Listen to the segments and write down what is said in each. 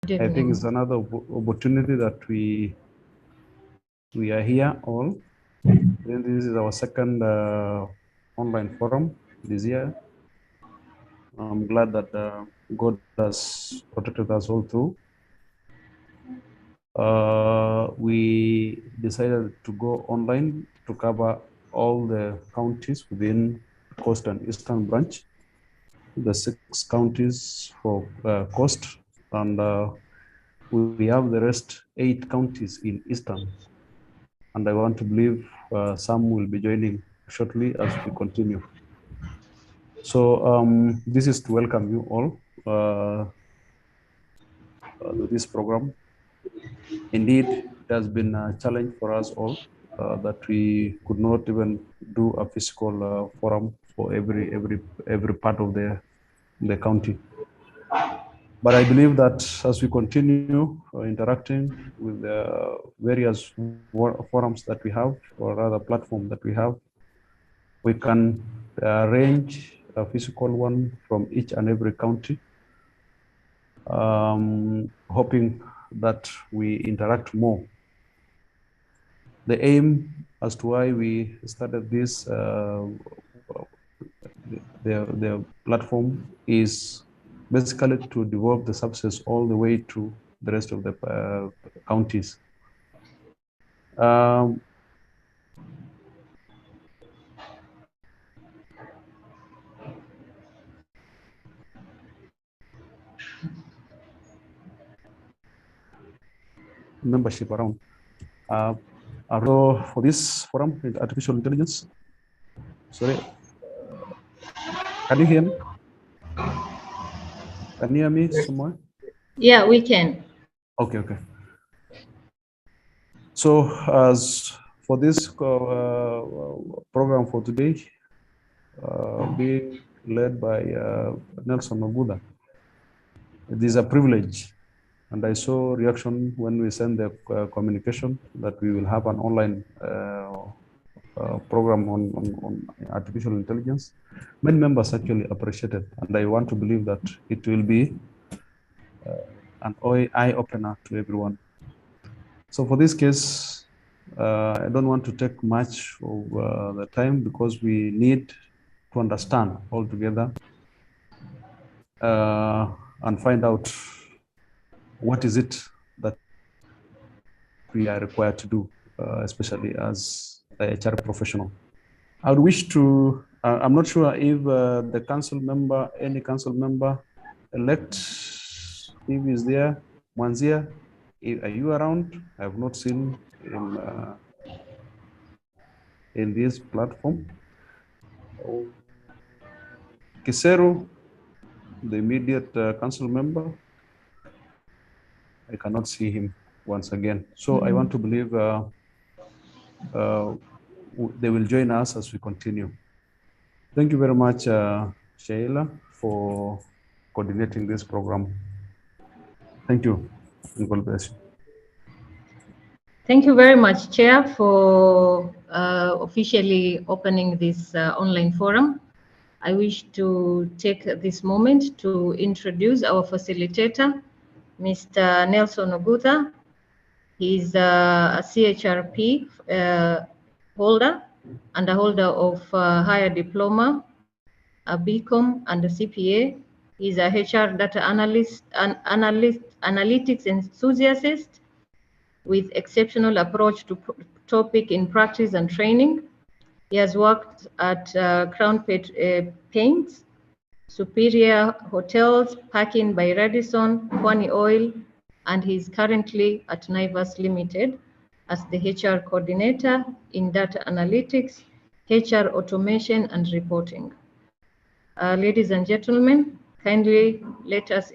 I think it's another opportunity that we are here all. Then this is our second online forum this year. I'm glad that God has protected us all through. We decided to go online to cover all the counties within Coast and Eastern Branch, the 6 counties for Coast, and we have the rest 8 counties in Eastern. And I want to believe some will be joining shortly as we continue. So this is to welcome you all to this program. Indeed, it has been a challenge for us all that we could not even do a physical forum for every part of the county. But I believe that as we continue interacting with the various forums that we have, or rather platform that we have, we can arrange a physical one from each and every county, hoping that we interact more. The aim as to why we started this, the platform is basically to develop the services all the way to the rest of the counties. Membership around. For this forum, artificial intelligence. Sorry, can you hear me? Can you hear me somewhere? Yeah, we can. Okay. So as for this program for today, being led by Nelson Oguza, it is a privilege. And I saw reaction when we sent the communication that we will have an online program on artificial intelligence. Many members actually appreciated, and I want to believe that it will be an eye-opener to everyone. So for this case, I don't want to take much of the time because we need to understand all together and find out what is it that we are required to do, especially as a HR professional. I would wish to, I'm not sure if the council member, any council member elect, if is there, Mwanzia, are you around? I have not seen in this platform. Kiseru, the immediate council member, I cannot see him once again. So I want to believe they will join us as we continue. Thank you very much, Sheila, for coordinating this program. Thank you, and God bless you. Thank you very much, Chair, for officially opening this online forum. I wish to take this moment to introduce our facilitator, Mr. Nelson Oguza. He's a CHRP holder and a holder of higher diploma, a BCom and a CPA. He's a HR data analyst, analytics enthusiast with exceptional approach to topic in practice and training. He has worked at Crown Paints, Superior Hotels, Parking by Radisson, Pwani Oil, and he's currently at Naivas Limited as the HR coordinator in data analytics, HR automation, and reporting. Ladies and gentlemen, kindly let us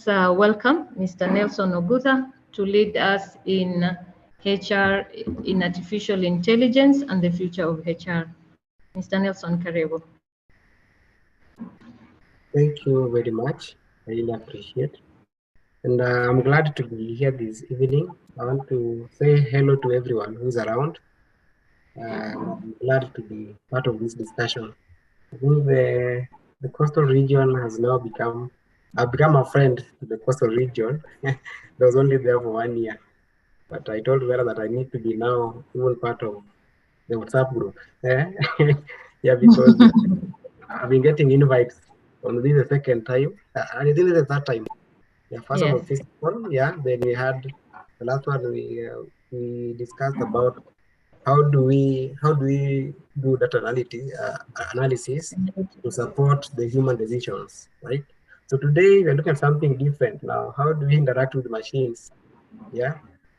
welcome Mr. Nelson Oguza to lead us in HR, in artificial intelligence and the future of HR. Mr. Nelson, karibu. Thank you very much. I really appreciate. And I'm glad to be here this evening. I want to say hello to everyone who's around. I'm glad to be part of this discussion. I think the coastal region has now become I've become a friend to the coastal region. I was only there for 1 year, but I told Vera that I need to be now even part of the WhatsApp group. Yeah, because I've been getting invites on this the second time, and I think this is the third time. Yeah, first one Yes. was physical. Yeah, then we had the last one. We discussed about how do we do data analysis to support the human decisions, right? So today we're looking at something different now. How do we interact with machines, yeah,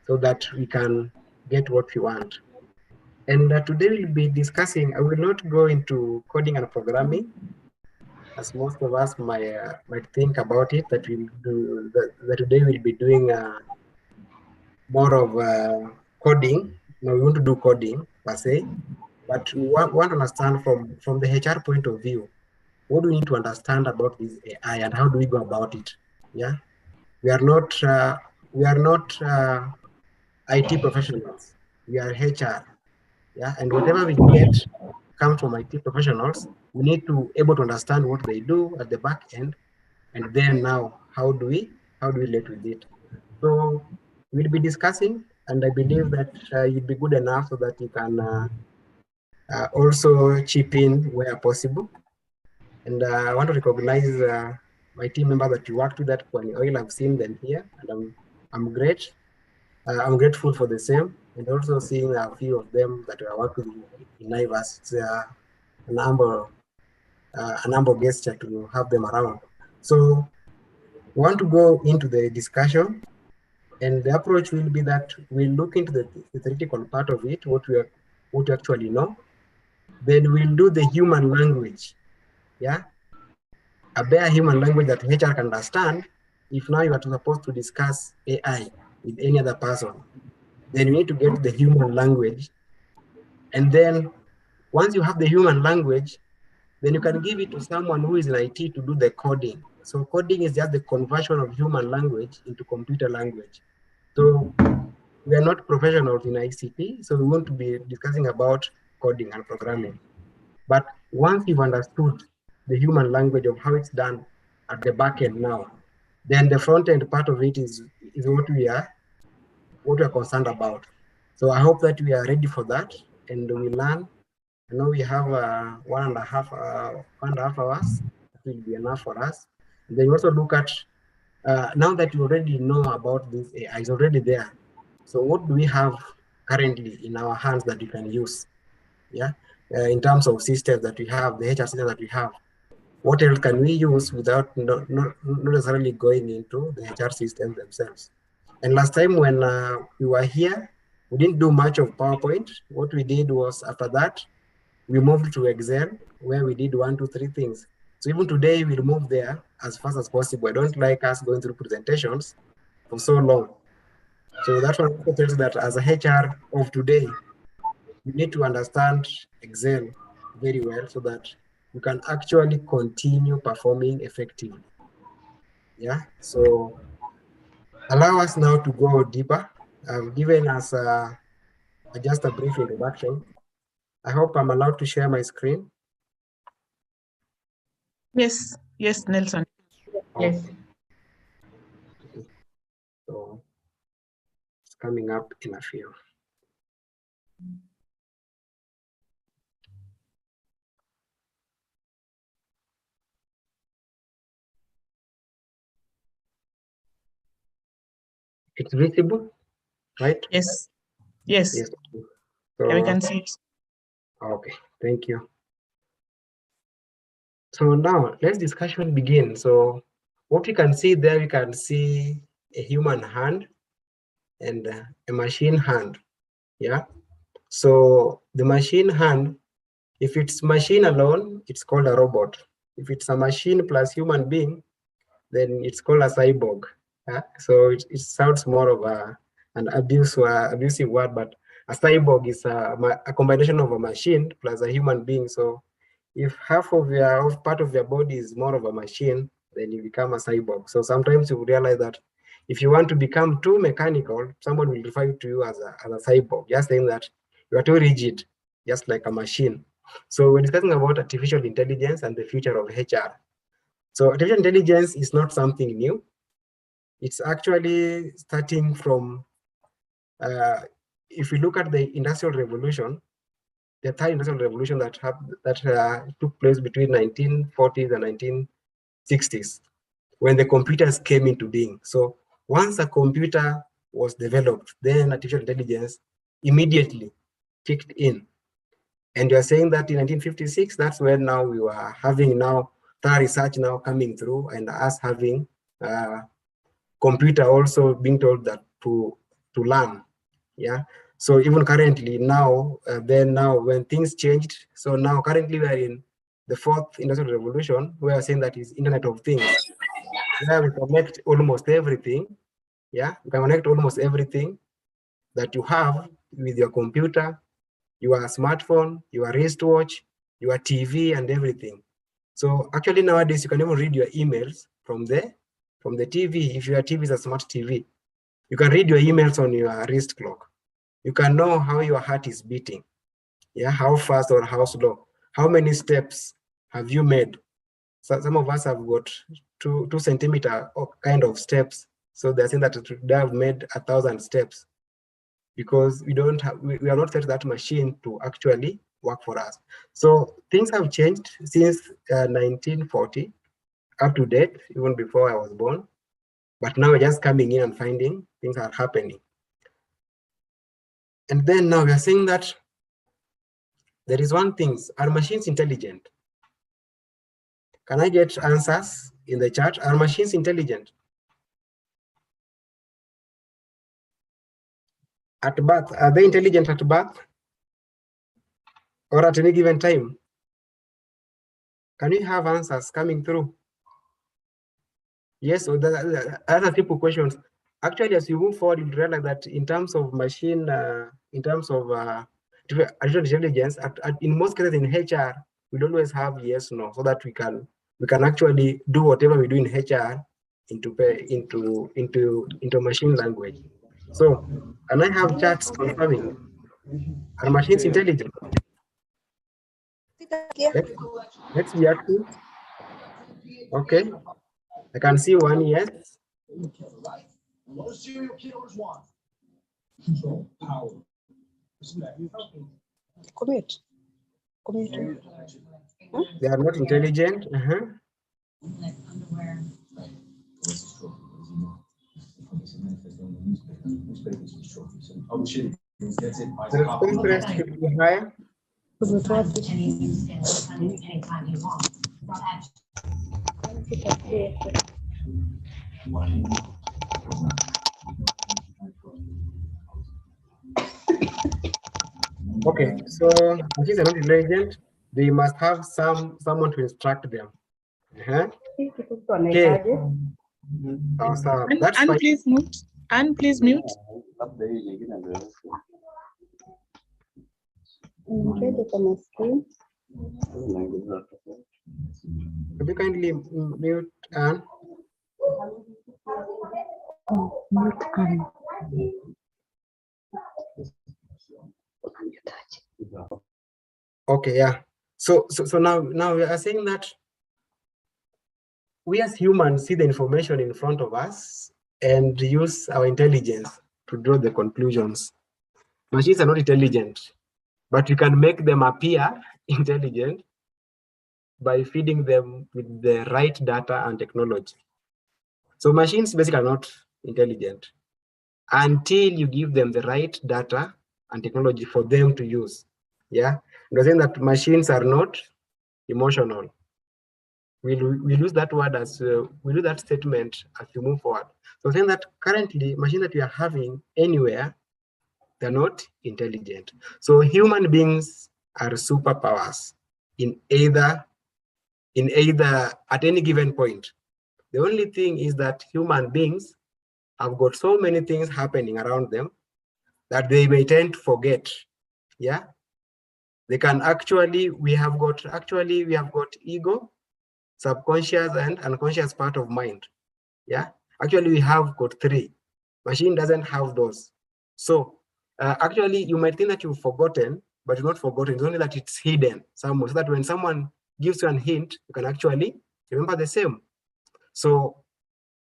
so that we can get what we want? And today we'll be discussing, I will not go into coding and programming, as most of us might think about it, that we'll do, that today we'll be doing more of coding. Now we want to do coding per se, but we want to understand from the HR point of view, what do we need to understand about this AI and how do we go about it? Yeah, we are not IT professionals. We are HR. Yeah, and whatever we get comes from IT professionals. We need to able to understand what they do at the back end, and then now how do we relate with it? So we'll be discussing, and I believe that you'll be good enough so that you can also chip in where possible. And I want to recognize my team member that you worked with at Kwani Oil. I've seen them here, and I'm great. I'm grateful for the same, and also seeing a few of them that I work with in Naivas. It's a number of gesture to have them around. So we want to go into the discussion, and the approach will be that we'll look into the theoretical part of it, what we actually know. Then we'll do the human language, yeah, a bare human language that HR can understand. If now you are supposed to discuss AI with any other person, then you need to get the human language. And then once you have the human language, then you can give it to someone who is in IT to do the coding. So coding is just the conversion of human language into computer language. So we are not professionals in ICT, so we want to be discussing about coding and programming. But once you've understood the human language of how it's done at the back end now, then the front end part of it is what we are concerned about. So I hope that we are ready for that, and we learn. I know we have 1.5 hours. That will be enough for us. And then you also look at now that you already know about this AI, is already there. So what do we have currently in our hands that you can use? Yeah, in terms of systems that we have, the HR system that we have, what else can we use without not necessarily going into the HR systems themselves? And last time when we were here, we didn't do much of PowerPoint. What we did was after that, we moved to Excel, where we did 1, 2, 3 things. So even today, we'll move there as fast as possible. I don't like us going through presentations for so long. So that one also tells that as a HR of today, you need to understand Excel very well so that you can actually continue performing effectively. Yeah, so allow us now to go deeper. I've given us just a brief introduction. I hope I'm allowed to share my screen. Yes, yes, Nelson. Yes. Okay. So it's coming up in a few. It's visible, right? Yes, yes. Yes. Yeah, we So, can see it. okay, thank you. So now let's discussion begin. So what we can see there, we can see a human hand and a machine hand. Yeah. So the machine hand, if it's machine alone, it's called a robot. If it's a machine plus human being, then it's called a cyborg. So it sounds more of an abusive word, but a cyborg is a combination of a machine plus a human being. So if half of part of your body is more of a machine, then you become a cyborg. So sometimes you realize that if you want to become too mechanical, someone will refer to you as a cyborg, just saying that you are too rigid, just like a machine. So we're discussing about artificial intelligence and the future of HR. So artificial intelligence is not something new. It's actually starting from, if we look at the Industrial Revolution, the third Industrial Revolution that took place between 1940s and 1960s, when the computers came into being. So once a computer was developed, then artificial intelligence immediately kicked in. And you're saying that in 1956, that's when now we were having now thorough research now coming through, and us having computer also being told that to learn. Yeah. So even currently now, then now when things changed, so now currently we are in the fourth industrial revolution. We are saying that is Internet of Things, where we connect almost everything. Yeah, we can connect almost everything that you have with your computer, your smartphone, your wristwatch, your TV, and everything. So actually nowadays you can even read your emails from the TV. If your TV is a smart TV, you can read your emails on your wrist clock. You can know how your heart is beating. Yeah, how fast or how slow. How many steps have you made? So some of us have got two centimeter kind of steps. So they're saying that they have made 1,000 steps, because we don't have, we are not set that machine to actually work for us. So things have changed since 1940 up to date, even before I was born. But now we're just coming in and finding things are happening. And then now we are saying that there is one thing: are machines intelligent? Can I get answers in the chat? Are machines intelligent? At birth, are they intelligent at birth or at any given time? Can we have answers coming through? Yes, so other simple questions. Actually, as you move forward, you realize that in terms of machine, in terms of artificial intelligence, in most cases in HR, we always have yes, no, so that we can actually do whatever we do in HR into machine language. So, can I have charts confirming? Are machines intelligent? Let's be active. Okay, I can see one yes. Most serial killers want control, power. Commit. They are not intelligent. The response rate should be higher. Okay, so machines are not intelligent. They must have someone to instruct them. Okay. So that's And fine. please mute. And please mute. Could you kindly mute Anne? Mute Anne. Okay, yeah. So now we are saying that we as humans see the information in front of us and use our intelligence to draw the conclusions. Machines are not intelligent, but we can make them appear intelligent by feeding them with the right data and technology. So machines basically are not intelligent until you give them the right data and technology for them to use. Yeah, we're saying that machines are not emotional. We'll use that word as we'll use that statement as we move forward. So saying that currently machines that we are having anywhere, they're not intelligent. So human beings are superpowers in either at any given point. The only thing is that human beings have got so many things happening around them that they may tend to forget. Yeah, they can actually, we have got ego, subconscious and unconscious part of mind. Yeah, actually we have got three. Machine doesn't have those. So actually you might think that you've forgotten, but you're not forgotten. It's only that it's hidden somewhere, so that when someone gives you a hint, you can actually remember the same. So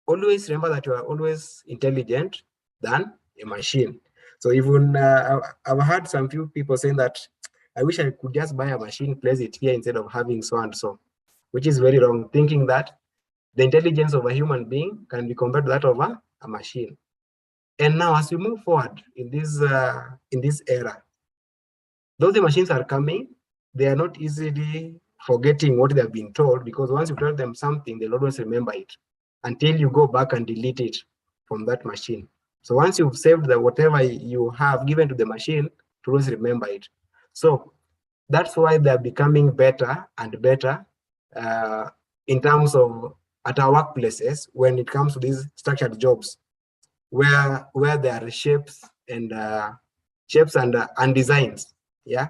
always remember that you are always intelligent than a machine. So even I've heard some few people saying that I wish I could just buy a machine, place it here instead of having so and so, which is very wrong, thinking that the intelligence of a human being can be compared to that of a machine. And now, as we move forward in this era, though the machines are coming, they are not easily forgetting what they have been told, because once you tell them something, they'll always remember it until you go back and delete it from that machine. So once you've saved the whatever you have given to the machine, to always remember it. So that's why they're becoming better and better in terms of at our workplaces when it comes to these structured jobs, where there are shapes and designs, yeah,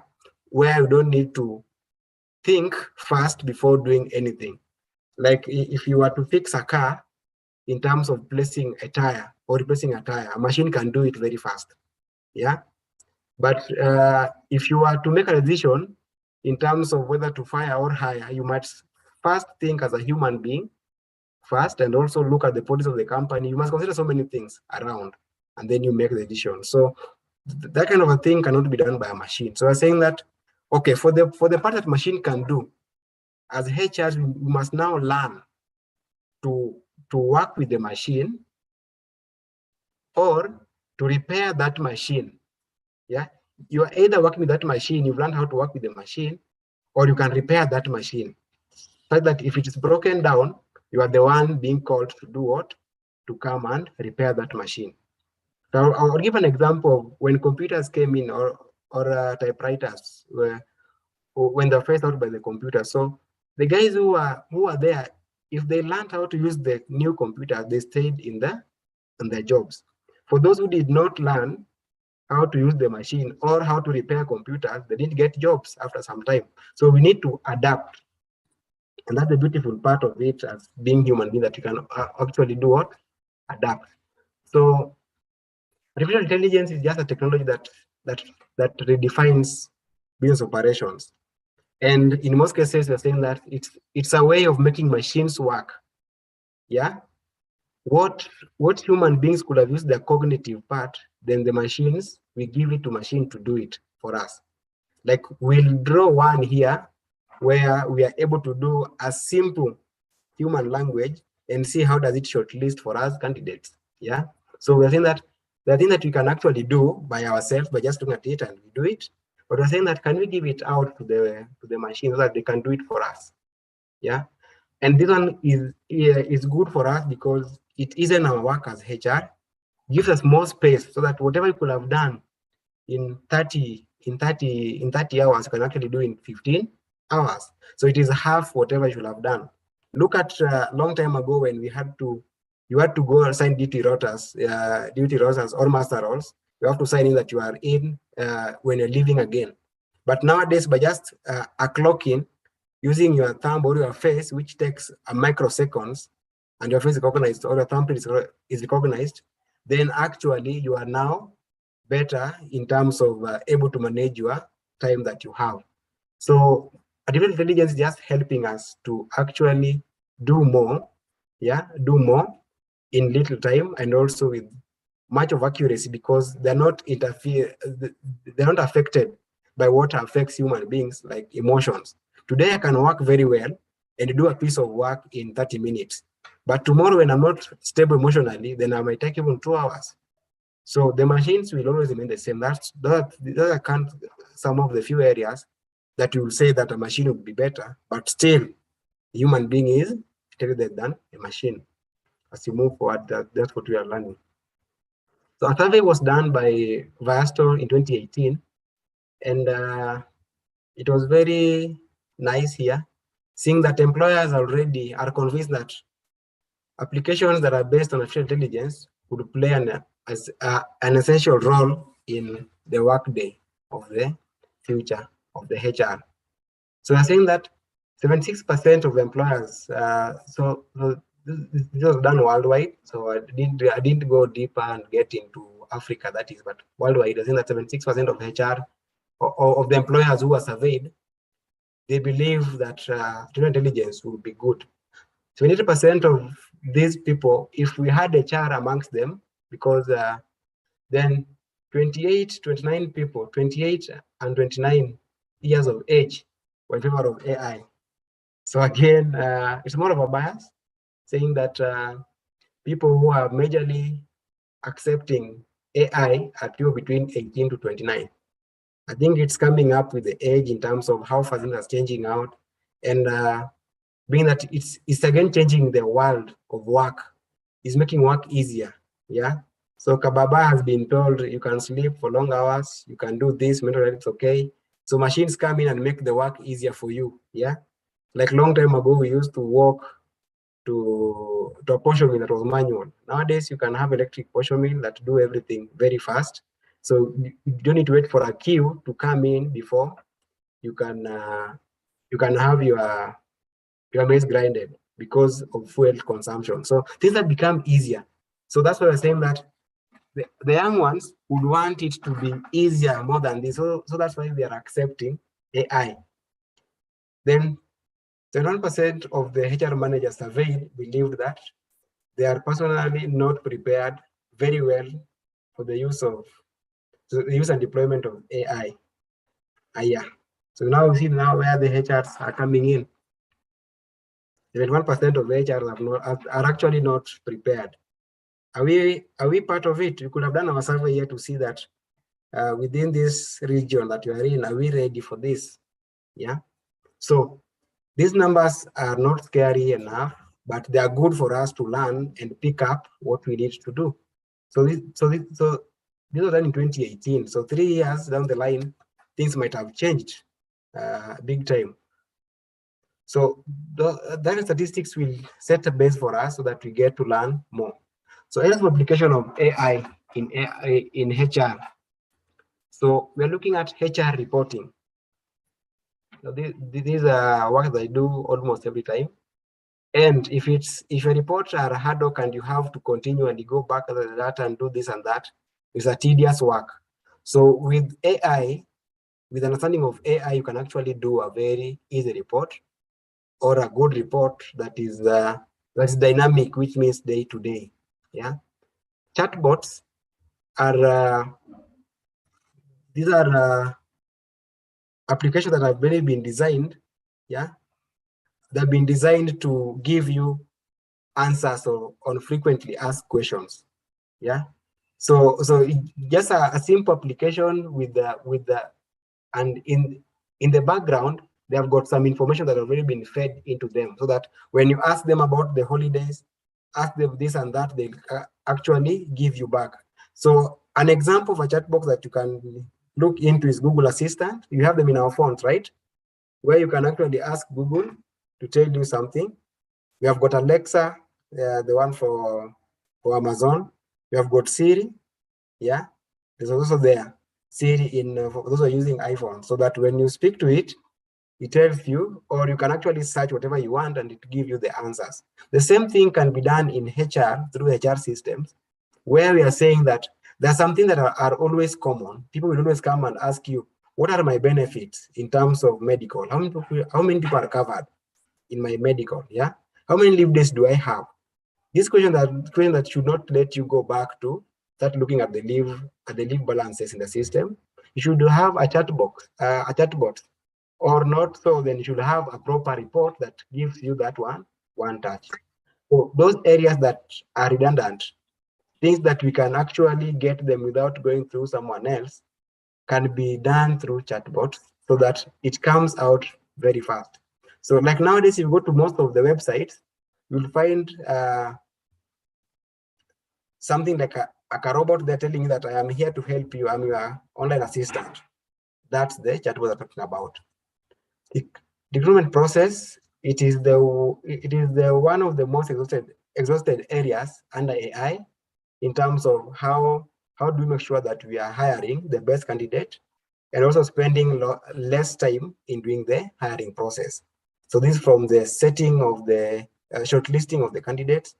where you don't need to think fast before doing anything. Like if you were to fix a car in terms of placing a tire or replacing a tire, a machine can do it very fast, yeah. But if you are to make a decision in terms of whether to fire or hire, you might first think as a human being first, and also look at the policy of the company. You must consider so many things around, and then you make the decision. So that kind of a thing cannot be done by a machine. So I'm saying that, okay, for the part that machine can do, as HRs, we must now learn to work with the machine or to repair that machine. Yeah, you are either working with that machine, you've learned how to work with the machine, or you can repair that machine, so that if it is broken down, you are the one being called to do what? To come and repair that machine. So I'll give an example of when computers came in, or typewriters, when they're first out by the computer. So the guys who are there, if they learned how to use the new computer, they stayed in their jobs. For those who did not learn how to use the machine or how to repair computers, they didn't get jobs after some time. So we need to adapt. And that's the beautiful part of it as being human being, that you can actually do what? Adapt. So artificial intelligence is just a technology that redefines business operations. And in most cases, we're saying that it's a way of making machines work. Yeah. What human beings could have used their cognitive part, then the machines, we give it to machine to do it for us. Like we'll draw one here where we are able to do a simple human language and see how does it shortlist for us candidates. Yeah. So we're saying that the thing that we can actually do by ourselves by just looking at it and we do it. But we're saying that can we give it out to the machine so that they can do it for us? Yeah. And this one is good for us because it isn't our work as HR, gives us more space so that whatever we could have done in 30 hours, you can actually do in 15 hours. So it is half whatever you should have done. Look at a long time ago when you had to go and sign duty rotors or master roles. You have to sign in that you are in when you're leaving again. But nowadays, by just a clock in, using your thumb or your face, which takes a microseconds, and your face is recognized or your thumbprint is recognized, then actually you are now better in terms of able to manage your time that you have. So artificial intelligence is just helping us to actually do more, in little time, and also with much of accuracy, because they're not affected by what affects human beings, like emotions. Today I can work very well and do a piece of work in 30 minutes. But tomorrow when I'm not stable emotionally, then I might take even 2 hours. So the machines will always remain the same. Those are some of the few areas that you will say that a machine would be better, but still a human being is better than a machine. As you move forward, that's what we are learning. So a survey was done by Viastor in 2018, and it was very nice here, seeing that employers already are convinced that applications that are based on artificial intelligence would play an essential role in the workday of the future of the HR. So we're saying that 76% of employers, so this was done worldwide, so I didn't go deeper and get into Africa, that is, but worldwide, I think that 76% of HR, of the employers who were surveyed, they believe that artificial intelligence will be good. 70% of these people, if we had HR amongst them, because then 28, 29 people, 28 and 29 years of age were in favor of AI. So again, it's more of a bias, saying that people who are majorly accepting AI are people between 18 to 29. I think it's coming up with the age in terms of how fast things are changing out, and being that it's again changing the world of work, is making work easier. Yeah. So Kababa has been told you can sleep for long hours, you can do this, mental health, it's okay. So machines come in and make the work easier for you. Yeah. Like long time ago, we used to walk to a portion mill that was manual. Nowadays, you can have electric portion mill that do everything very fast. So you don't need to wait for a queue to come in before you can have your maize grinded because of fuel consumption. So things have become easier. So that's why we're saying that the young ones would want it to be easier more than this. So that's why we are accepting AI. Then 71% of the HR managers surveyed believed that they are personally not prepared very well for the use and deployment of AI. Yeah. So now we see now where the HRs are coming in. 71% of the HRs are actually not prepared. Are we part of it? We could have done our survey here to see that within this region that you are in, are we ready for this? Yeah. So these numbers are not scary enough, but they are good for us to learn and pick up what we need to do. So this was done in 2018. So 3 years down the line, things might have changed big time. So that statistics will set a base for us so that we get to learn more. So areas of application of AI in HR. So we're looking at HR reporting. So these are work that I do almost every time. And if a report are ad hoc and you have to continually go back to the data and do this and that, it's a tedious work. So with AI, with understanding of AI, you can actually do a very easy report or a good report that is dynamic, which means day to day. Yeah, chatbots are these are applications that have really been designed. Yeah, they've been designed to give you answers on frequently asked questions. Yeah, so just a simple application and in the background they have got some information that have already been fed into them, so that when you ask them about the holidays, ask them this and that, they actually give you back. So an example of a chat box that you can look into is Google Assistant. You have them in our phones, right? Where you can actually ask Google to tell you something. We have got Alexa, the one for Amazon. We have got Siri. Yeah, there's also there Siri for those who are using iPhone, so that when you speak to it, it tells you, or you can actually search whatever you want and it gives you the answers. The same thing can be done in HR through HR systems, where we are saying that there's something that are always common. People will always come and ask you, what are my benefits in terms of medical? How many people are covered in my medical? Yeah, how many leave days do I have? This question that should not let you go back to start looking at the leave balances in the system. You should have a chatbot, or not so, then you should have a proper report that gives you that one touch. So those areas that are redundant, things that we can actually get them without going through someone else, can be done through chatbots so that it comes out very fast. So like nowadays, if you go to most of the websites, you'll find something like a robot. They're telling you that I am here to help you. I'm your online assistant. That's the chatbot I'm talking about. The recruitment process, it is the one of the most exhausted areas under AI in terms of how do we make sure that we are hiring the best candidate and also spending less time in doing the hiring process. So this is from the setting of the shortlisting of the candidates,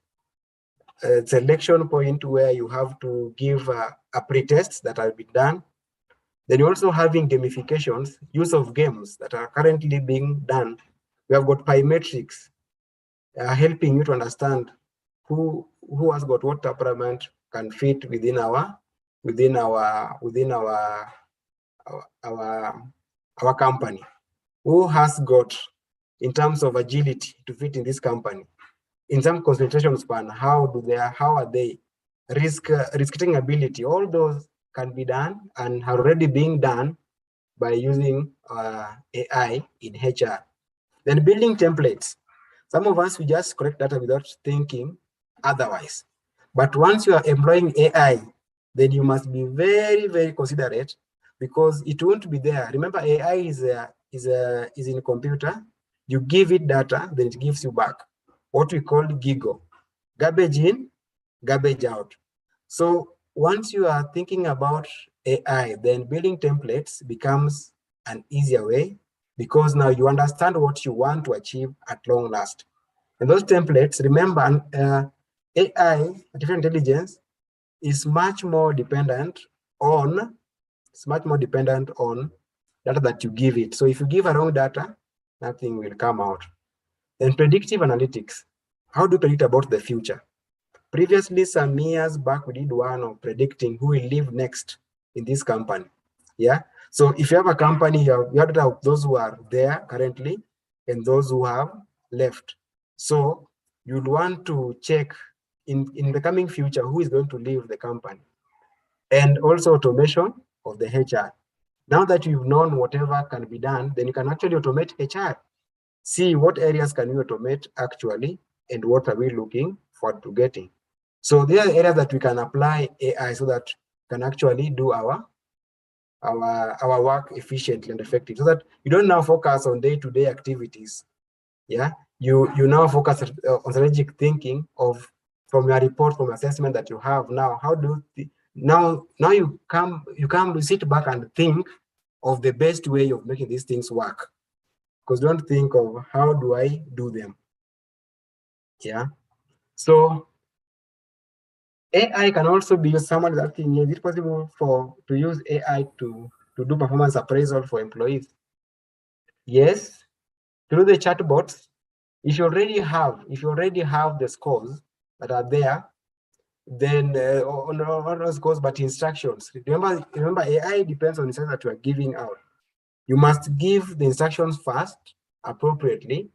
selection point where you have to give a pre-test that have been done. Then you're also having gamifications, use of games that are currently being done. We have got biometrics. helping you to understand who has got what temperament can fit within our company, who has got in terms of agility to fit in this company, in some concentration span, how are they, risk taking ability, all those can be done and are already being done by using AI in HR. Then building templates. Some of us, we just collect data without thinking otherwise. But once you are employing AI, then you must be very, very considerate, because it won't be there. Remember, AI is in a computer. You give it data, then it gives you back. What we call GIGO, garbage in, garbage out. So once you are thinking about AI, then building templates becomes an easier way, because now you understand what you want to achieve at long last. And those templates, remember, AI, artificial intelligence, is much more dependent on data that you give it. So if you give a wrong data, nothing will come out. Then predictive analytics. How do you predict about the future? Previously, some years back, we did one of predicting who will live next in this company. Yeah. So if you have a company, you have to have those who are there currently and those who have left. So you'd want to check in the coming future who is going to leave the company. And also automation of the HR. Now that you've known whatever can be done, then you can actually automate HR. See what areas can we automate actually, and what are we looking forward to getting. So there are areas that we can apply AI so that can actually do our work efficiently and effective, so that you don't now focus on day-to-day activities. Yeah, you now focus on strategic thinking of from your report, from assessment that you have now. How do now you sit back and think of the best way of making these things work, because don't think of how do I do them. Yeah, so AI can also be used. Someone is asking, is it possible to use AI to do performance appraisal for employees? Yes, through the chatbots. If you already have the scores that are there, then not those scores but instructions. Remember, AI depends on the instructions that you are giving out. You must give the instructions first appropriately.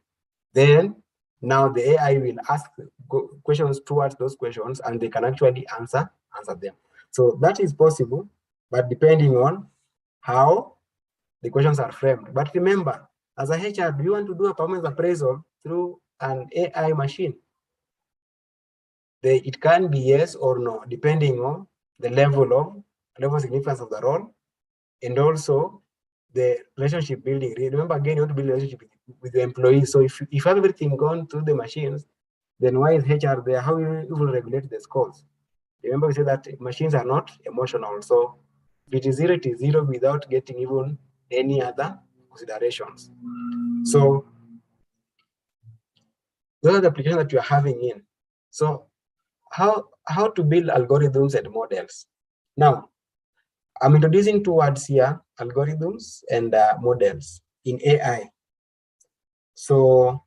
Then now the AI will ask questions towards those questions, and they can actually answer them. So that is possible, but depending on how the questions are framed. But remember, as a HR, do you want to do a performance appraisal through an AI machine? It can be yes or no, depending on the level of significance of the role, and also the relationship building. Remember, again, you want to build a relationship with the employees. So if everything gone through the machines, then why is HR there? How will you regulate the scores? Remember, we said that machines are not emotional. So if it is 0, it is 0 without getting even any other considerations. So those are the applications that you are having in. So how to build algorithms and models. Now, I'm introducing two words here, algorithms and models in AI. So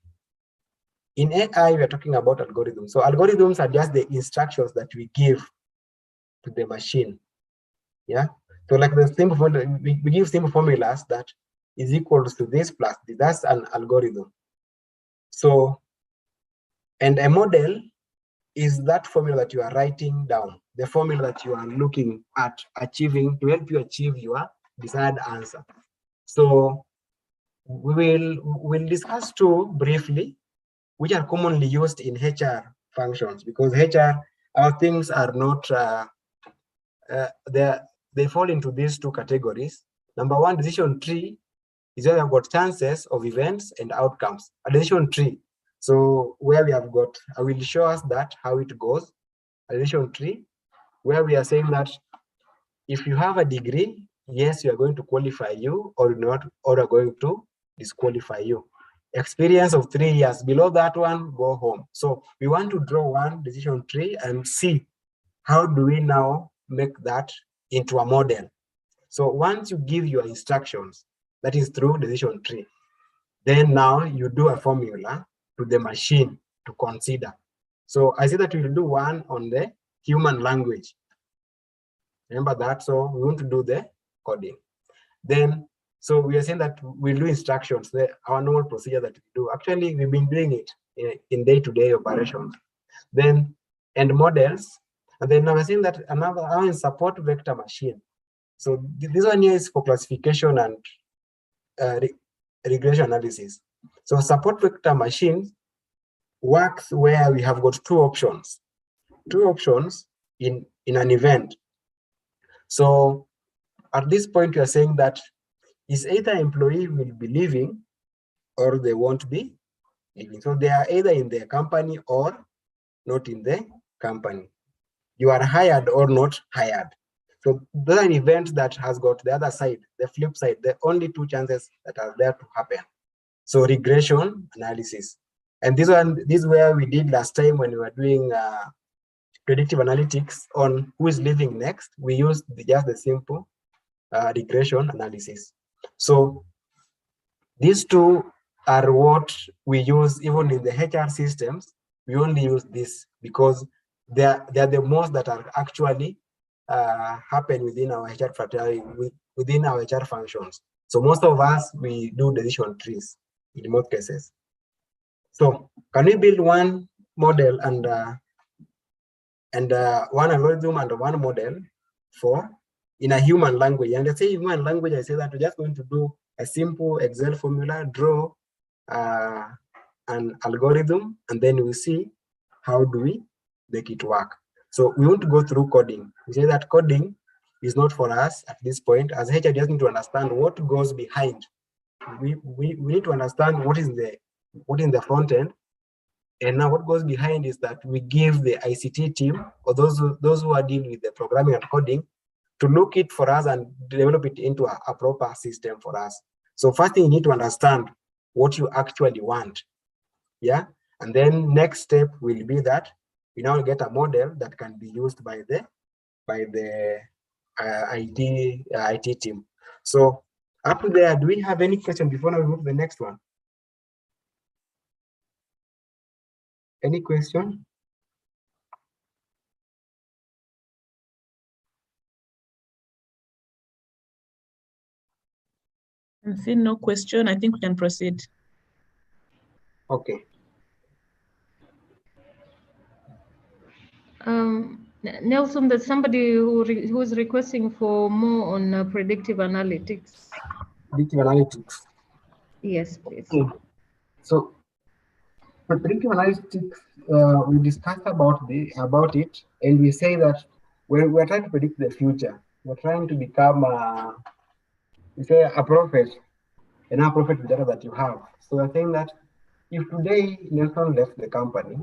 in AI, we are talking about algorithms. So algorithms are just the instructions that we give to the machine. Yeah. So like the simple formula, we give simple formulas that is equals to this plus this. That's an algorithm. So, and a model is that formula that you are writing down, the formula that you are looking at achieving to help you achieve your desired answer. So we'll discuss two briefly, which are commonly used in HR functions, because HR, our things are not, they fall into these two categories. Number one, decision tree is where we have got chances of events and outcomes. A decision tree. So where we have got, I will show us that how it goes. A decision tree, where we are saying that if you have a degree, yes, you are going to qualify you, or not, or are going to disqualify you. Experience of 3 years, below that one, go home. So we want to draw one decision tree and see how do we now make that into a model. So once you give your instructions, that is through decision tree, then now you do a formula to the machine to consider. So I say that we'll do one on the human language. Remember that? So we want to do the coding. Then, so we are saying that we'll do instructions, our normal procedure that we do. Actually, we've been doing it in day-to-day operations. Then, and models. And then now we're saying that another is support vector machine. So this one here is for classification and regression analysis. So support vector machine works where we have got two options in an event. So at this point, we are saying that is either employee will be leaving or they won't be leaving. So they are either in the company or not in the company. You are hired or not hired. So those are events that has got the other side, the flip side, the only two chances that are there to happen. So regression analysis. And this is where we did last time when we were doing predictive analytics on who is leaving next. We used just the simple regression analysis. So these two are what we use even in the HR systems. We only use this because they're the most that are actually happen within our HR fraternity, within our HR functions. So most of us, we do decision trees in most cases. So can we build one model and one algorithm and one model for in a human language? And I say human language, I say that we're just going to do a simple Excel formula, draw an algorithm, and then we see how do we make it work. So we want to go through coding. We say that coding is not for us at this point. As HR, just need to understand what goes behind. We need to understand what is in the front end. And now what goes behind is that we give the ICT team or those who are dealing with the programming and coding to look it for us and develop it into a proper system for us. So first thing you need to understand what you actually want. Yeah. And then next step will be that we now get a model that can be used by the IT team. So up to there, do we have any question before we move to the next one? Any question? I see no question. I think we can proceed. Okay. Nelson, there's somebody who is requesting for more on predictive analytics. Predictive analytics. Yes, please. Okay. So for predictive analytics, we discussed about it, and we say that when we're trying to predict the future, we're trying to become we say a prophet, and a prophet with data that you have. So we're saying that if today Nelson left the company,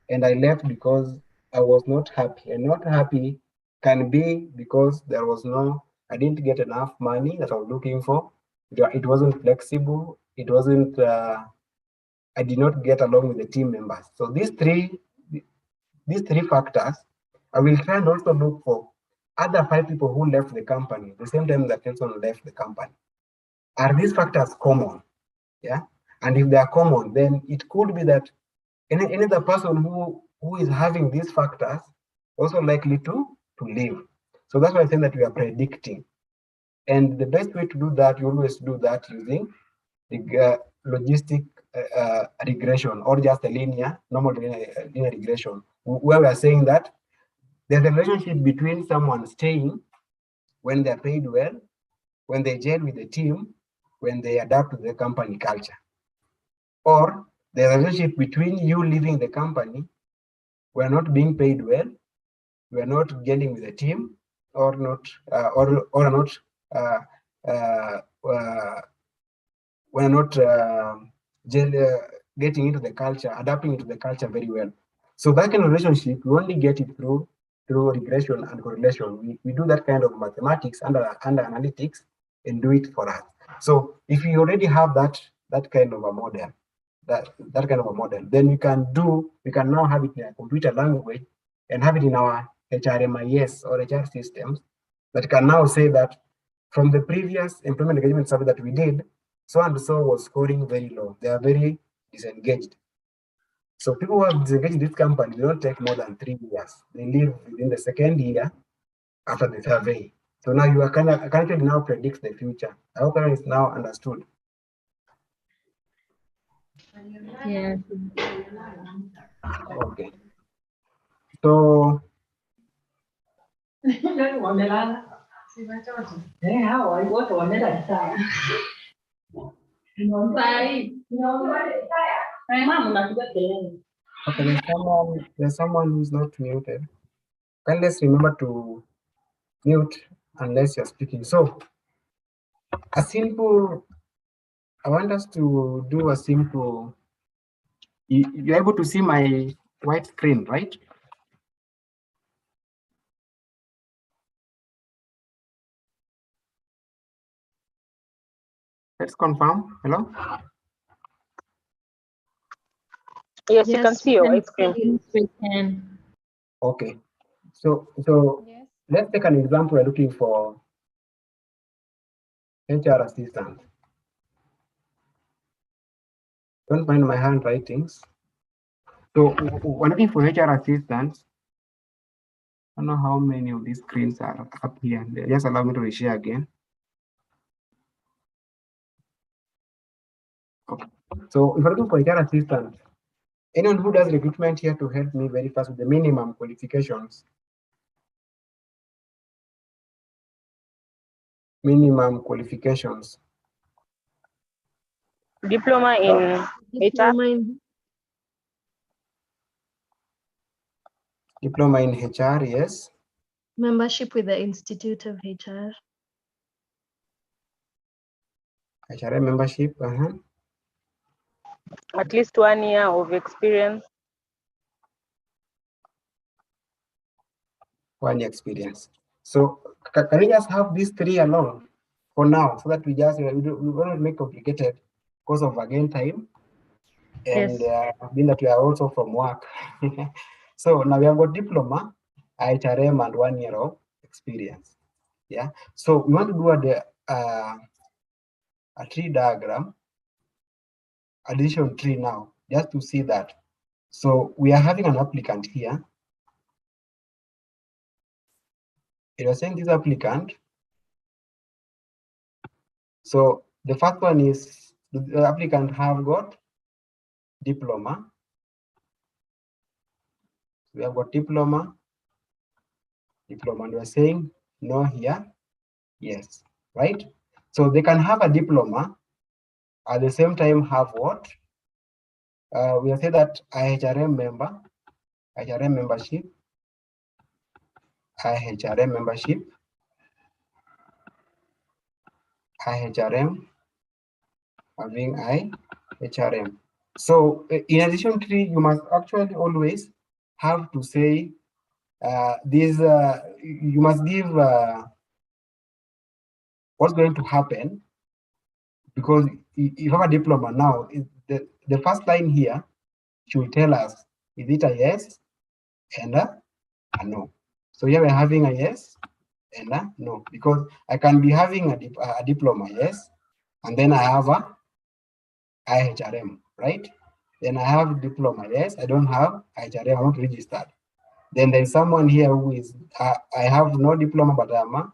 and I left because I was not happy, and not happy can be because I didn't get enough money that I was looking for. It wasn't flexible. It wasn't. I did not get along with the team members. So these three factors, I will try and also look for other 5 people who left the company the same time that Nelson left the company. Are these factors common? Yeah. And if they are common, then it could be that any other person who is having these factors also likely to leave. So that's why I'm saying that we are predicting. And the best way to do that, you always do that using the logistic regression, or just a normal linear regression, where we are saying that there's a relationship between someone staying when they're paid well, when they gel with the team, when they adapt to the company culture. Or the relationship between you leaving the company, we're not being paid well, we're not getting with the team, or not, we're not getting into the culture, adapting into the culture very well. So that kind of relationship, we only get it through regression and correlation. We do that kind of mathematics under analytics and do it for us. So if you already have that kind of a model, that kind of a model, then we can now have it in a computer language and have it in our Hrmx or HR systems that can now say that from the previous employment engagement survey that we did, so and so was scoring very low. They are very disengaged. So people who have disengaged this company, they don't take more than 3 years. They leave within the second year after the survey. So now you are currently now predicts the future. I hope that is now understood. Yeah. Okay. So okay, there's someone who's not muted. Let's remember to mute unless you're speaking. So a simple, I want us to do a simple, you're able to see my white screen, right? Let's confirm. Hello? Yes, you can see your white screen. Yes, we can. Okay. So Yes. let's take an example. We're looking for HR assistant. Don't mind my handwritings. So we're looking for HR assistants. I don't know how many of these screens are up here. Just allow me to reshare again. Okay. So if we're looking for HR assistant, anyone who does recruitment here to help me very fast with the minimum qualifications. Minimum qualifications. Diploma in HR. Diploma in HR, yes. Membership with the Institute of HR. HR membership. At least 1 year of experience. 1 year experience. So can we just have these 3 alone for now, so that we won't make complicated because of again time and being that we are also from work. So now we have got diploma, HRM, and 1 year of experience. Yeah. So we want to do a tree diagram, addition tree now, just to see that. So we are having an applicant here. It was saying this applicant. So the first one is the applicant have got diploma. We have got diploma, and we're saying no here, yes, right? So they can have a diploma, at the same time have what? We have said that IHRM member, HRM membership, IHRM membership, IHRM, having IHRM. So in addition to, you must actually always have to say you must give what's going to happen, because you have a diploma now. The first line here should tell us, is it a yes and a no? So here we're having a yes and a no, because I can be having a diploma, yes, and then I have a IHRM, right? Then I have diploma, yes, I don't have IHRM, I'm not registered. Then there's someone here who is, I have no diploma, but I'm a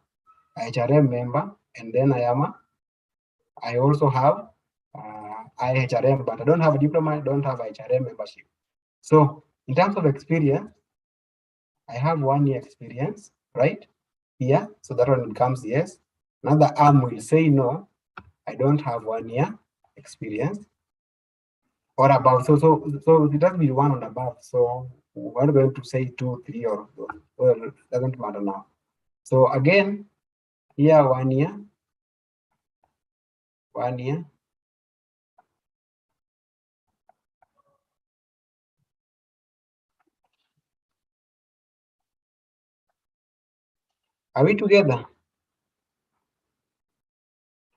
IHRM member, and then I also have IHRM, but I don't have a diploma, I don't have IHRM membership. So in terms of experience, I have 1 year experience, right? Here, so that one becomes yes. Another arm will say no, I don't have 1 year experience, or above. So it doesn't be 1 and above. So we're going to say 2, 3, or it doesn't matter now. So again, here 1 year, 1 year. Are we together?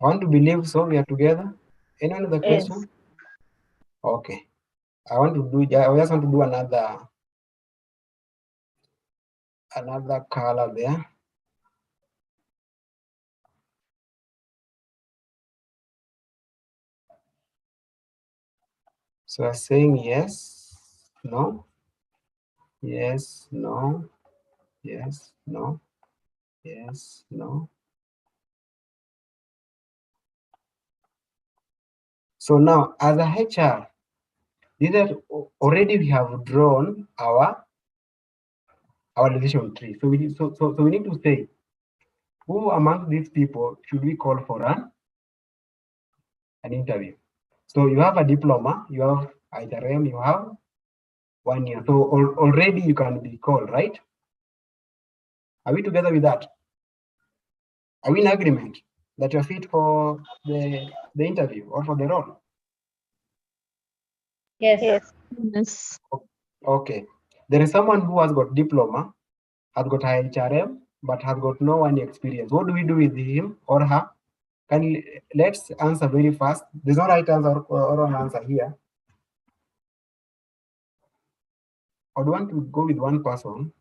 I want to believe so. We are together. Any other Yes. question? Okay. I just want to do another color there. So I'm saying yes. No. Yes, no. Yes, no. Yes, no. So now, as a HR, these are already we have drawn our decision tree. So we need, so we need to say, who among these people should we call for an interview? So you have a diploma, you have HRM, you have 1 year. So already you can be called, right? Are we together with that? Are we in agreement that you're fit for the interview or for the role? Yes. Yes. Okay. There is someone who has got diploma, has got HRM, but has got no one experience. What do we do with him or her? Let's answer very fast. There's no right answer or wrong answer here. I would want to go with one person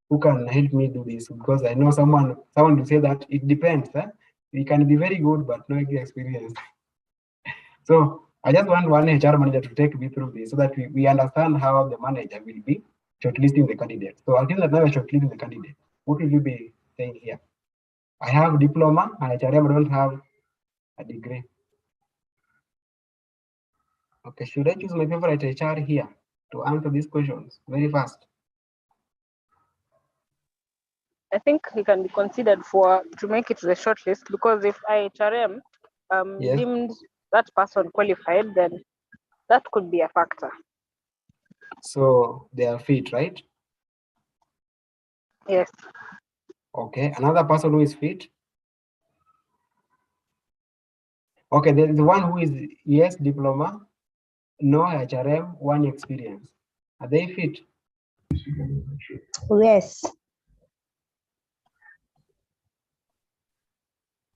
who can help me do this, because I know someone will say that it depends. We can be very good, but no experience. So I just want one HR manager to take me through this so that we understand how the manager will be shortlisting the candidate. So until that now we're shortlisting the candidate, what will you be saying here? I have diploma and HRM, I don't have a degree. Okay, should I choose my favorite HR here to answer these questions very fast? I think he can be considered to make it to the shortlist, because if IHRM Yes. deemed that person qualified, then that could be a factor. So they are fit, right? Yes. Okay, another person who is fit. Okay, there is one who is, yes, diploma, no HRM, 1 experience. Are they fit? Yes.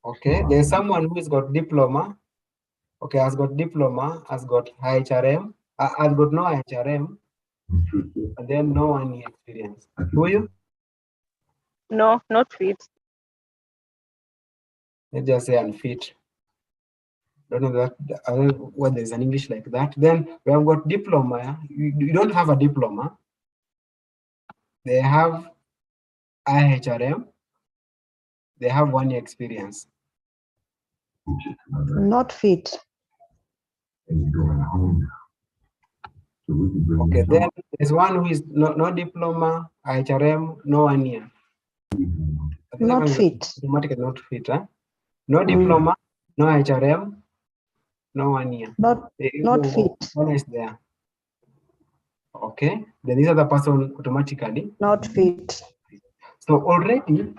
Okay, there's someone who has got diploma. Okay, has got diploma, has got HRM, has got no HRM, and then no 1 year experience. Who are you? No, not fit. Let's just say unfit. Don't know that whether there's an English like that. Then we have got diploma. You don't have a diploma. They have IHRM. They have 1 year experience. Not fit. Okay, then there's one who is no diploma, IHRM, no 1 year. Not fit. Automatically not fit, huh? No diploma, no HRM, no 1 year. Not fit. One is there. Okay, then this other person automatically not fit. So already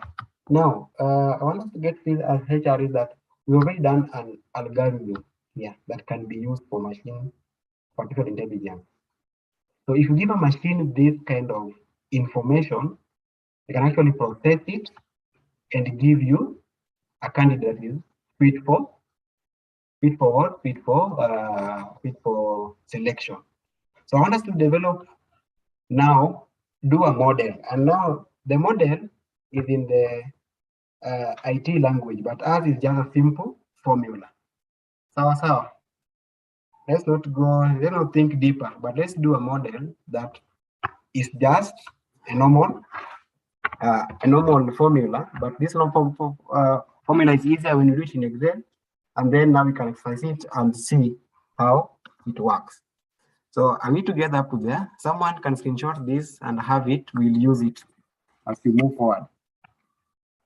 now I want us to get this as HR is that we already done an algorithm here that can be used for artificial intelligence. So if you give a machine this kind of information, it can actually process it and give you a candidate that is fit for what? Fit for selection. So I want us to develop now, do a model, and now the model is in the IT language, but ours is just a simple formula. So let's not think deeper, but let's do a model that is just a normal formula. But this formula is easier when you do it in Excel, and then now we can exercise it and see how it works. So I need to get up to there. Someone can screenshot this and have it. We'll use it as we move forward.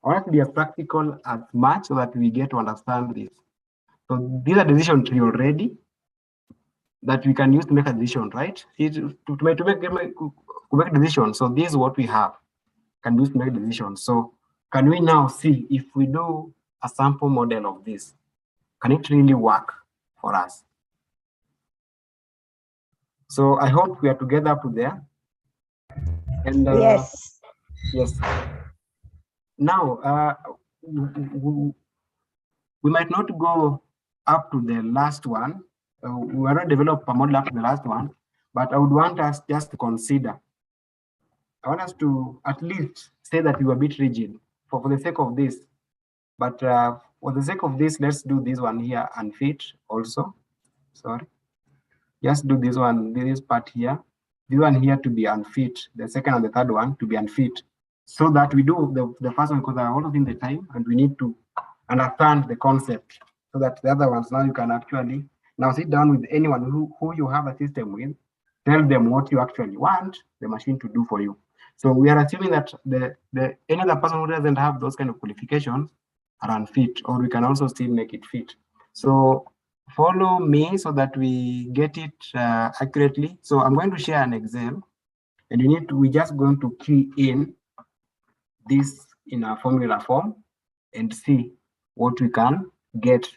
I want to be as practical as much so that we get to understand this. So these are decision tree already that we can use to make a decision, right? To make a decision. So this is what we have. Can use to make decisions. So can we now see if we do a sample model of this, can it really work for us? So I hope we are together up to there. And yes. Yes. Now we might not go up to the last one. We will not develop a model up to the last one, but I would want us just to consider. I want us to at least say that we were a bit rigid for the sake of this. But for the sake of this, let's do this one here and fit also. Sorry. Just do this one, this part here. this one here to be unfit, the second and the third one to be unfit, so that we do the first one because I are all in the time and we need to understand the concept, so that the other ones now you can actually now sit down with anyone who you have a system with, tell them what you actually want the machine to do for you. So we are assuming that any other person who doesn't have those kind of qualifications are unfit, or we can also still make it fit. So follow me so that we get it accurately. So I'm going to share an Excel, and we're just going to key in this in a formula form and see what we can get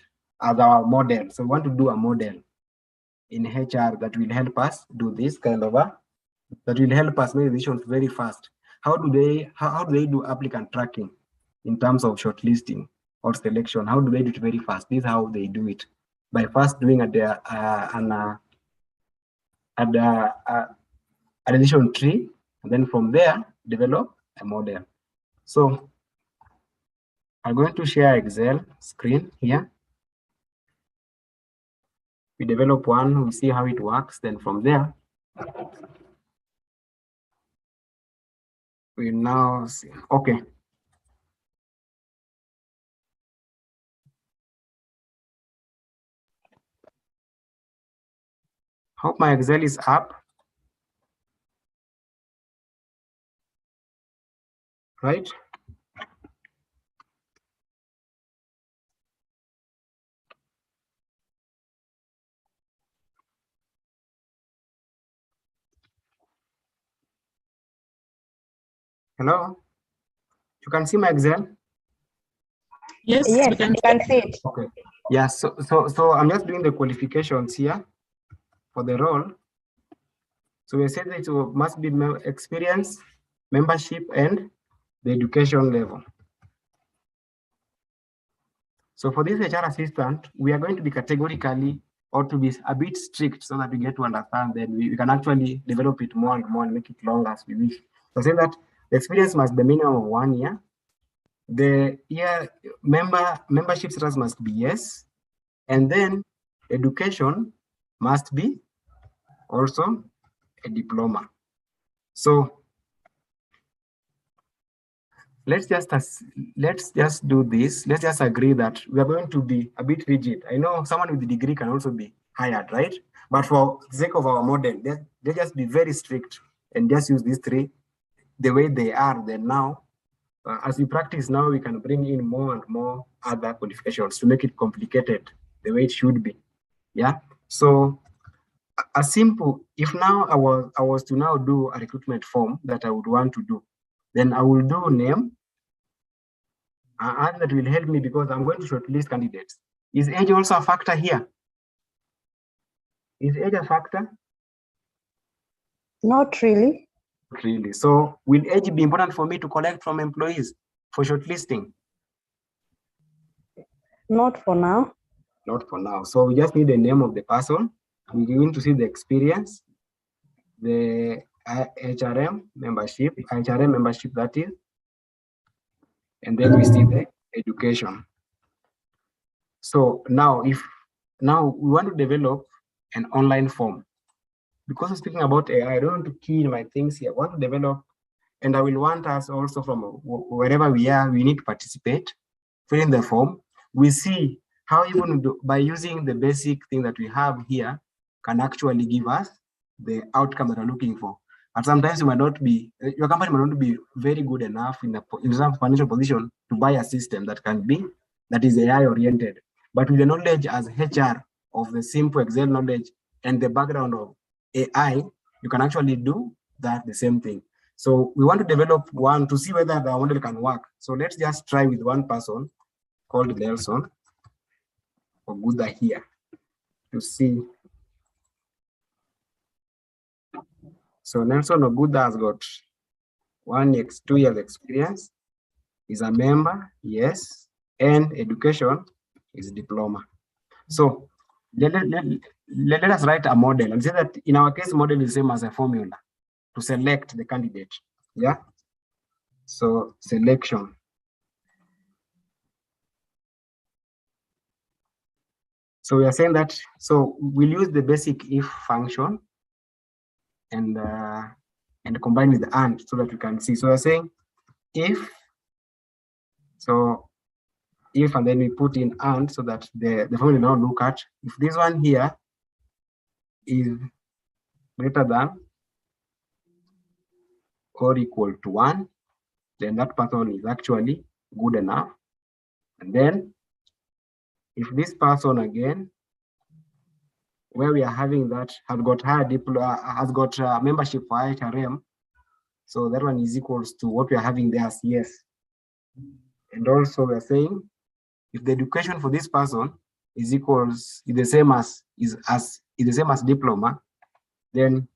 as our model. So we want to do a model in HR that will help us do this kind of that will help us make decisions very fast. How do they do applicant tracking in terms of shortlisting or selection? How do they do it very fast? This is how they do it, by first doing a decision tree, and then from there develop a model. So I'm going to share Excel screen here. We develop one, we see how it works. Then from there, we now see, okay. Hope my Excel is up. Right? Hello? You can see my Excel? Yes, Yes, we can. I can see it. Okay. Yeah, so I'm just doing the qualifications here for the role. So we said that it must be experience, membership, and the education level. So for this HR assistant, we are going to be categorically or to be a bit strict so that we get to understand that we can actually develop it more and more and make it long as we wish. So say that the experience must be minimum of 1 year. The year membership status must be yes. And then education must be also a diploma. So let's just do this. Let's just agree that we are going to be a bit rigid. I know someone with a degree can also be hired, right? But for the sake of our model, they just be very strict and just use these three the way they are. Then now, as we practice now, we can bring in more and more other qualifications to make it complicated the way it should be. Yeah. So a simple, if now I was to now do a recruitment form that I would want to do, then I will do name, and that will help me because I'm going to shortlist candidates. Is age also a factor here? Is age a factor? Not really. Not really. So will age be important for me to collect from employees for shortlisting? Not for now. Not for now. So we just need the name of the person. We're going to see the experience, the HRM membership that is, and then we see the education. So now we want to develop an online form. Because I'm speaking about AI, I don't want to key in my things here. I want to develop, and I will want us also from wherever we are, we need to participate, fill in the form. We see how even by using the basic thing that we have here can actually give us the outcome that we're looking for. And sometimes you might not be, your company might not be very good enough in some financial position to buy a system that is AI oriented. But with the knowledge as HR of the simple Excel knowledge and the background of AI, you can actually do that the same thing. So we want to develop one to see whether the model can work. So let's just try with one person called Nelson Oguza here to see. So Nelson Oguza has got 2 years experience, is a member, yes, and education is diploma. So let us write a model and say that in our case, model is the same as a formula to select the candidate. Yeah. So selection. So we are saying that, so we'll use the basic if function and combine with and so that we can see. So we're saying if, so if, and then we put in and so that the formula now look at if this one here is greater than or equal to 1, then that person is actually good enough. And then if this person again, where we are having that has got higher diploma, has got membership for Hrm, so that one is equals to what we are having there as yes. And also we are saying if the education for this person is equals is the same as diploma, then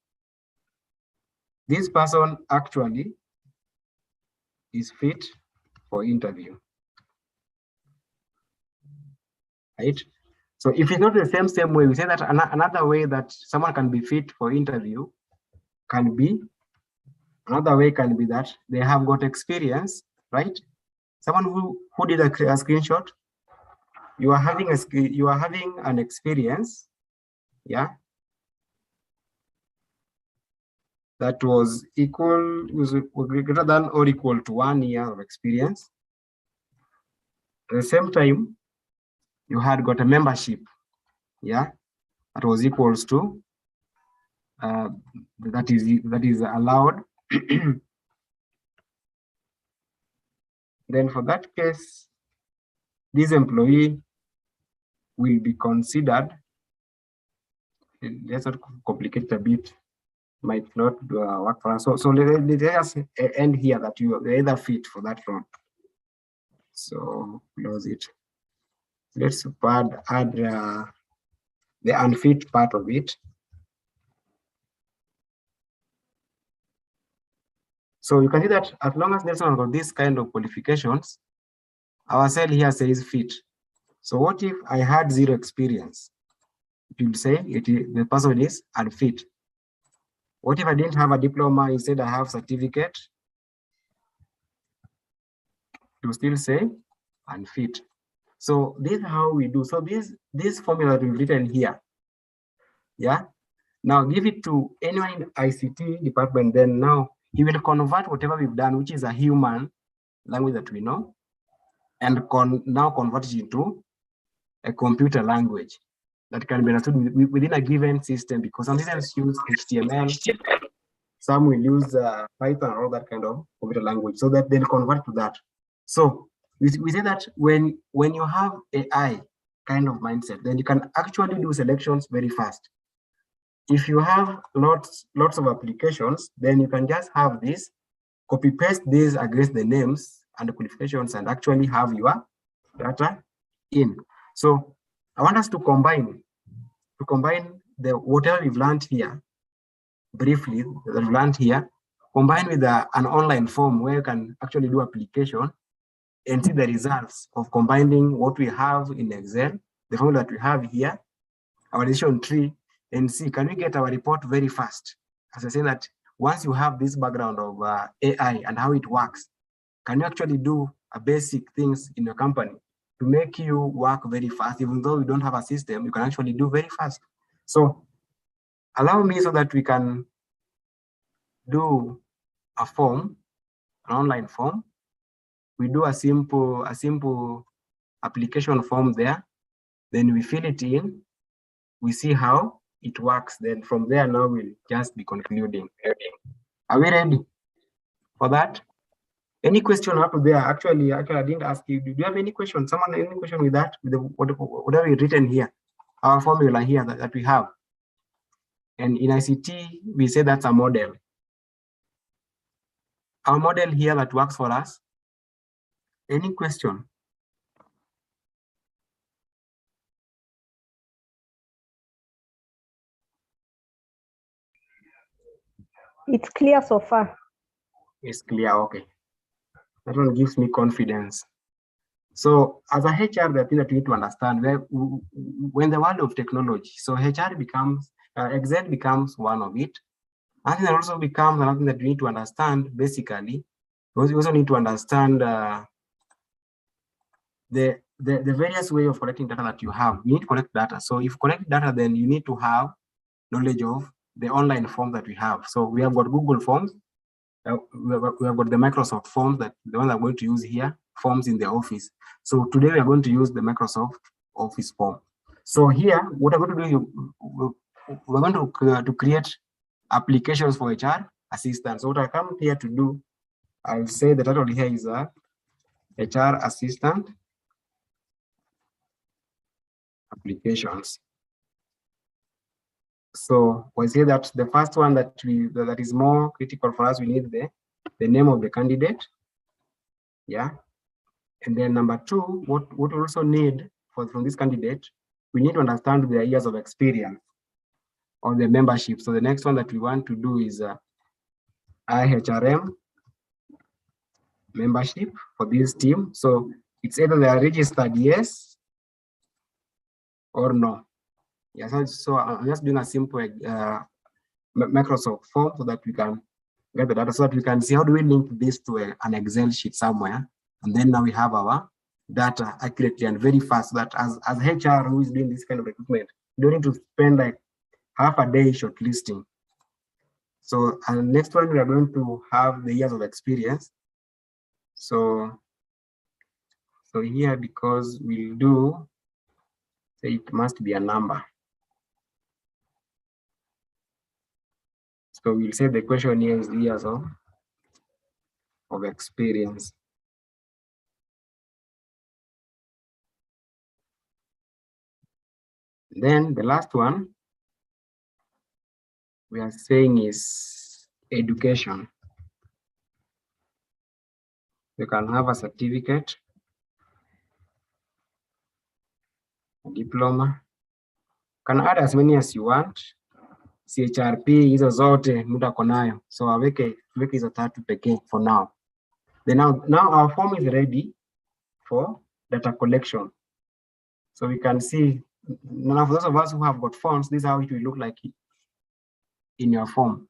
this person actually is fit for interview, right? So if it's not the same way, we say that another way that someone can be fit for interview can be, another way can be that they have got experience, right? Someone who did a screenshot, you are having an experience, yeah, that was greater than or equal to 1 year of experience. At the same time, you had got a membership, yeah, that was equals to that is allowed. Then for that case, this employee will be considered. Let's not complicate a bit. Might not work for us. So let us end here that you are either fit for that role. So close it. Let's add the unfit part of it. So you can see that as long as there's got this kind of qualifications, our cell here says fit. So what if I had 0 experience? It will say the person is unfit. What if I didn't have a diploma, instead I have certificate? It will still say unfit. So this is how we do. So this formula that we've written here, yeah. Now give it to anyone in ICT department, then now he will convert whatever we've done, which is a human language that we know, and now convert it into a computer language that can be understood within a given system, because some systems use HTML, some will use Python or all that kind of computer language, so that they'll convert to that. So we say that when you have AI kind of mindset, then you can actually do selections very fast. If you have lots of applications, then you can just have this, copy paste this against the names and the qualifications, and actually have your data in. So I want us to combine the whatever we've learned here briefly, that we've learned here, combined with an online form where you can actually do application and see the results of combining what we have in Excel, the formula that we have here, our decision tree, and see, can we get our report very fast? As I say that once you have this background of AI and how it works, can you actually do a basic things in your company to make you work very fast? Even though you don't have a system, you can actually do very fast. So allow me so that we can do a form, an online form. We do a simple application form there. Then we fill it in. We see how it works. Then from there, now we'll just be concluding. Are we ready for that? Any question up there? Actually, I didn't ask you. Do you have any question? Someone, any question with that? With whatever is written here, our formula here that we have. And in ICT, we say that's a model. Our model here that works for us. Any question? It's clear so far. It's clear, okay. That one gives me confidence. So as a HR, the thing that you need to understand, when the world of technology, so HR becomes, Excel becomes one of it. And it also becomes another thing that you need to understand, basically, because you also need to understand the various way of collecting data that you have. You need to collect data. So if you collect data, then you need to have knowledge of the online form that we have. So we have got Google Forms. We have got the Microsoft Forms, that the one I'm going to use here, forms in the office. So today we are going to use the Microsoft Office form. So here, what I'm going to do, we're going to create applications for HR assistants. So what I come here to do, I'll say the title here is HR assistant applications. So we say that the first one that is more critical for us, we need the name of the candidate. Yeah. And then number two, what we also need from this candidate, we need to understand their years of experience on the membership. So the next one that we want to do is IHRM membership for this team. So it's either they are registered yes or no. Yeah, so I'm just doing a simple Microsoft form so that we can get the data, so that we can see how do we link this to an Excel sheet somewhere. And then now we have our data accurately and very fast, so that as HR who is doing this kind of recruitment, you don't need to spend like half a day shortlisting. So next one, we are going to have the years of experience. So here, because we'll do, say it must be a number. So we'll say the question here is years of experience. Then the last one we are saying is education. You can have a certificate, a diploma. Can add as many as you want. CHRP hizo zote mtu ako nayo. So aweke hizo tatu pekee for now. Then now our form is ready for data collection. So we can see, now for those of us who have got forms, this is how it will look like in your form.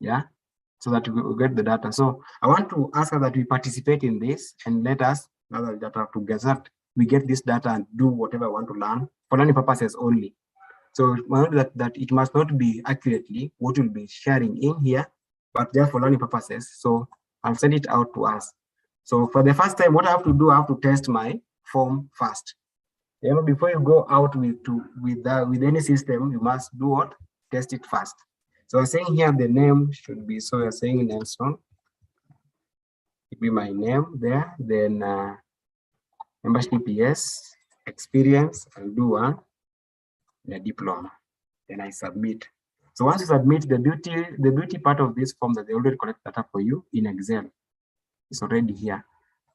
Yeah, so that we get the data. So I want to ask us that we participate in this and let us gather the data together. We get this data and do whatever I want to learn for learning purposes only. So that it must not be accurately what we'll be sharing in here, but just for learning purposes. So I'll send it out to us. So for the first time, what I have to do, I have to test my form first. You know, before you go out with any system, you must do what? Test it first. So I'm saying here the name should be, so you're saying Nelson, it be my name there, then membership, yes, experience, I'll do one, the diploma, then I submit. So once you submit, the beauty part of this form that they already collect data for you in Excel, it's already here.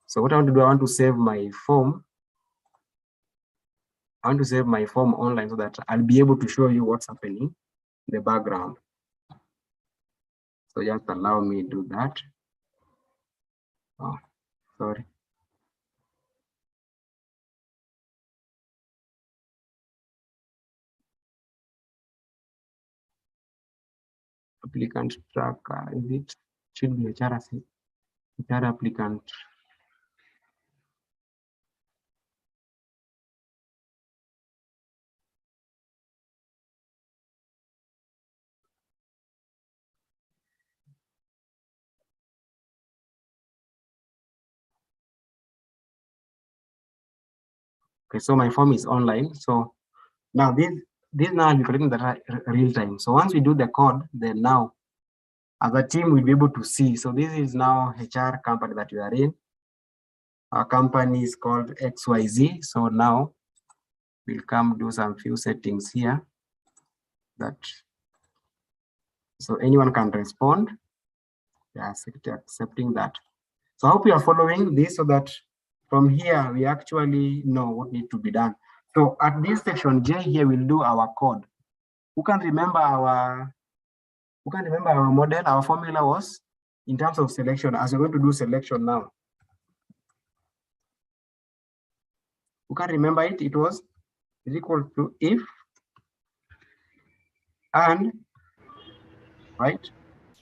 So what I want to do, I want to save my form. I want to save my form online so that I'll be able to show you what's happening in the background. So just allow me to do that. Oh, sorry. Applicant tracker, is it? Should be HR applicant. Okay, so my form is online. So now this now I'll be collecting the real time. So once we do the code, then now as a team we'll be able to see. So this is now HR company that we are in. Our company is called XYZ. So now we'll come do some few settings here that so anyone can respond. Yes, accepting that. So I hope you are following this so that from here we actually know what needs to be done. So at this section J here we'll do our code. Who can remember our model? Our formula was in terms of selection, as we're going to do selection now. Who can remember it? It was is equal to if and, right?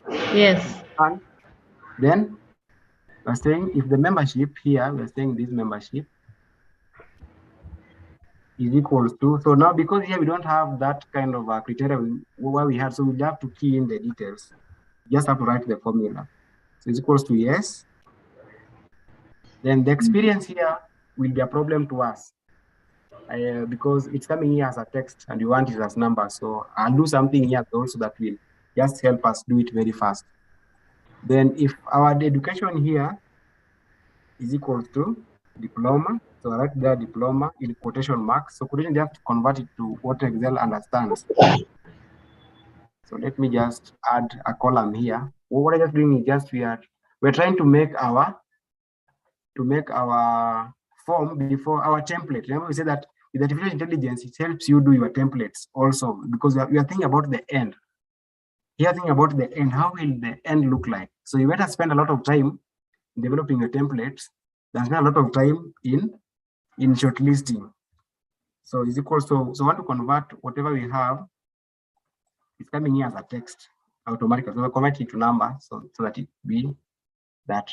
Yes. And then we're saying if the membership here, we're saying this membership is equals to, so now because here we don't have that kind of criteria where we had, so we have to key in the details. Just have to write the formula. So it's equals to yes. Then the experience here will be a problem to us because it's coming here as a text and you want it as numbers. So I'll do something here also that will just help us do it very fast. Then if our education here is equal to diploma, so I write there diploma in quotation marks. So quotation, you have to convert it to what Excel understands. So let me just add a column here. What I'm just doing is just we're trying to make our form before our template. Remember we said that with artificial intelligence, it helps you do your templates also because we are thinking about the end. Here, thinking about the end, how will the end look like? So you better spend a lot of time developing your templates than spend a lot of time in shortlisting. So is equal. So I want to convert whatever we have. It's coming here as a text automatically. So we convert it to number so that it be that.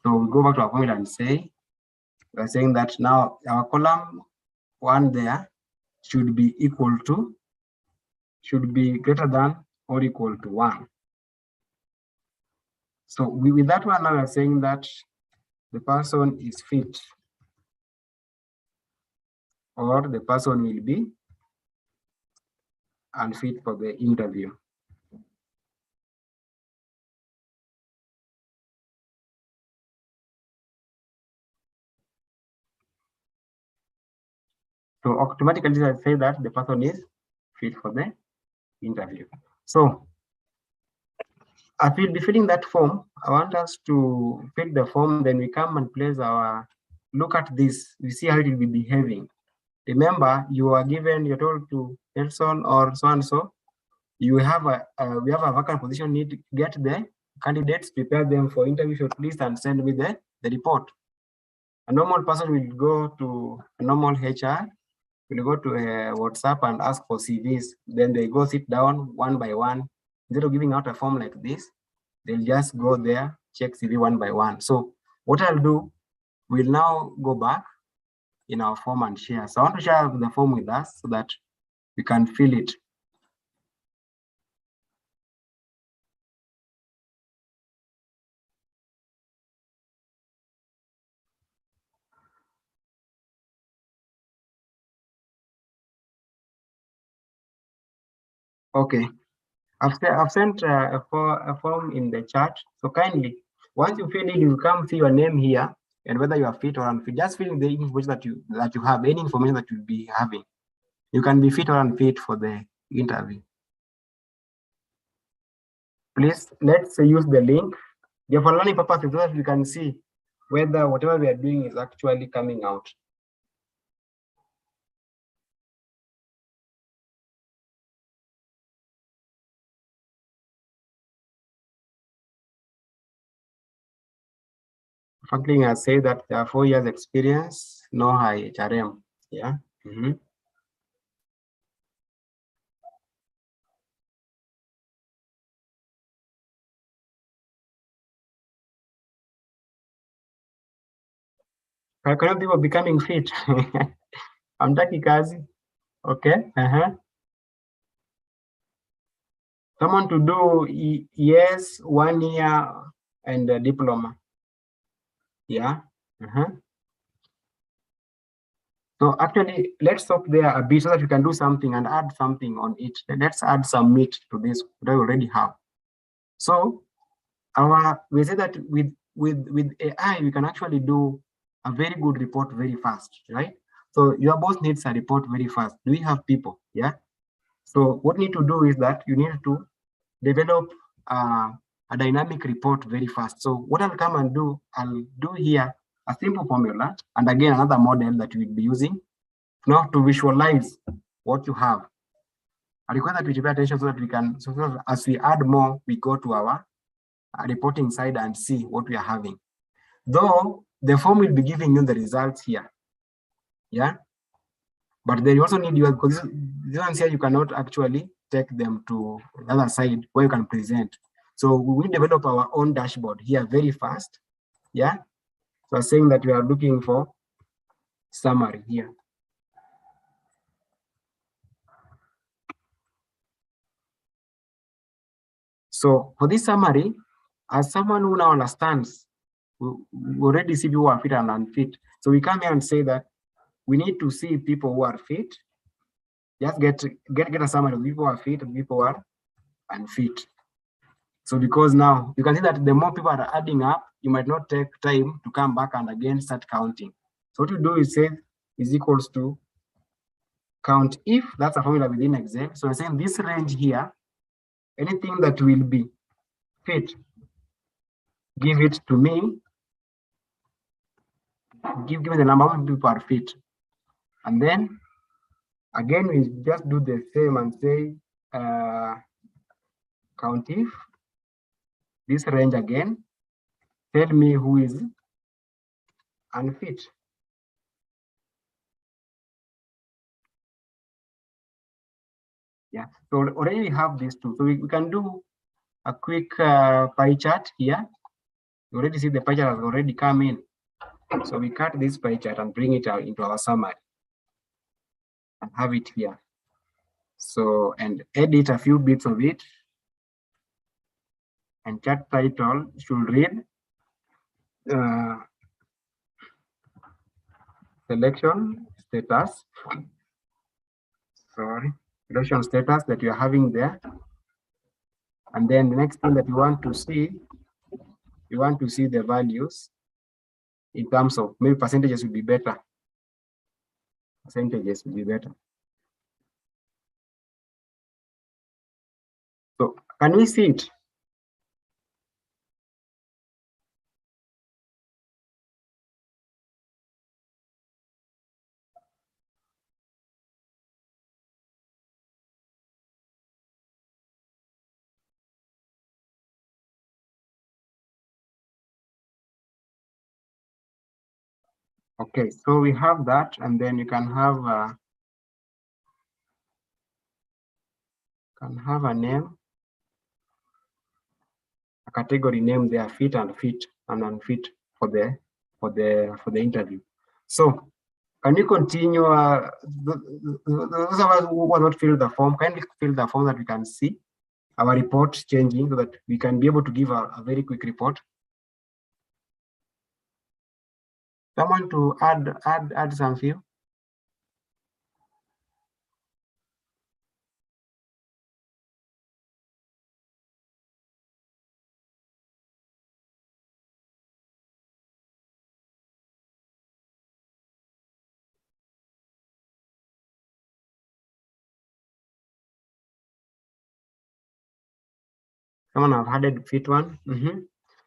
So we go back to our formula and say, we're saying that now our column 1 there should be greater than or equal to 1. So with that one, now we're saying that the person is fit or the person will be unfit for the interview. So automatically I say that the person is fit for the interview. So I will be filling that form. I want us to fill the form, then we come and place look at this, we see how it will be behaving. Remember, you are given, you're told to Nelson or so and so, we have a vacant position, need to get the candidates, prepare them for interview shortlist and send me the report. A normal person will go to a normal HR, will go to WhatsApp and ask for CVs. Then they go sit down one by one. Instead of giving out a form like this, they'll just go there, check CV one by one. So what I'll do, we'll now go back in our form and share. So I want to share the form with us so that we can fill it. Okay, I've sent a form in the chat. So kindly, once you fill it, you come see your name here and whether you are fit or unfit. Just fill in the information that you have, any information that you'll be having. You can be fit or unfit for the interview. Please, let's use the link. Yeah, for learning purposes, so that we can see whether whatever we are doing is actually coming out. Franklin has said that there are 4 years experience, no high Hrmx. Yeah. Current people becoming fit. Amtaki kazi. Okay. Someone to do yes, 1 year and a diploma. Yeah. So actually, let's stop there a bit so that we can do something and add something on it. Let's add some meat to this that we already have. So we say that with AI, we can actually do a very good report very fast, right? So your boss needs a report very fast. Do we have people? Yeah. So what you need to do is that you need to develop a dynamic report very fast. So what I'll come and do, I'll do here a simple formula, and again another model that we'll be using now to visualize what you have. I require that we pay attention so that we can, so that as we add more, we go to our reporting side and see what we are having. Though the form will be giving you the results here, yeah. But they also need you, because this ones here you cannot actually take them to the other side where you can present. So we will develop our own dashboard here very fast, yeah. So saying that we are looking for summary here. So for this summary, as someone who now understands, we already see people who are fit and unfit. So we come here and say that we need to see people who are fit. Just get a summary of people who are fit and people who are unfit. So because now you can see that the more people are adding up, you might not take time to come back and again start counting. So what you do is say is equals to count if, that's a formula within Excel. So I'm saying this range here, anything that will be fit, give it to me. Give me the number of people are fit. And then again, we just do the same and say count if this range again, tell me who is unfit. Yeah, so already we have these two. So we can do a quick pie chart here. You already see the pie chart has already come in. So we cut this pie chart and bring it out into our summary and have it here. So, and edit a few bits of it. And chart title should read selection status. Sorry, selection status that you are having there. And then the next thing that you want to see the values in terms of maybe percentages would be better. Percentages would be better. So can we see it? Okay, so we have that, and then you can have a name, a category name there, fit and fit and unfit for the interview. So can you continue? Those of us who will not fill the form, kindly fill the form that we can see our report changing so that we can be able to give a very quick report. Someone to add some few. Someone have added fit one.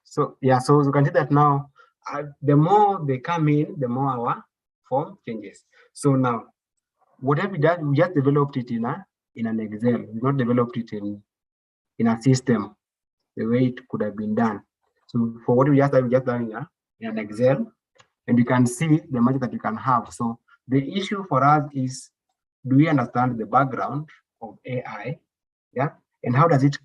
So yeah, so you can see that now, the more they come in, the more our form changes. So now, whatever we done, we just developed it in an Excel. We not developed it in a system the way it could have been done. So for what we just done in an Excel, and you can see the magic that you can have. So the issue for us is, do we understand the background of AI? Yeah, and how does it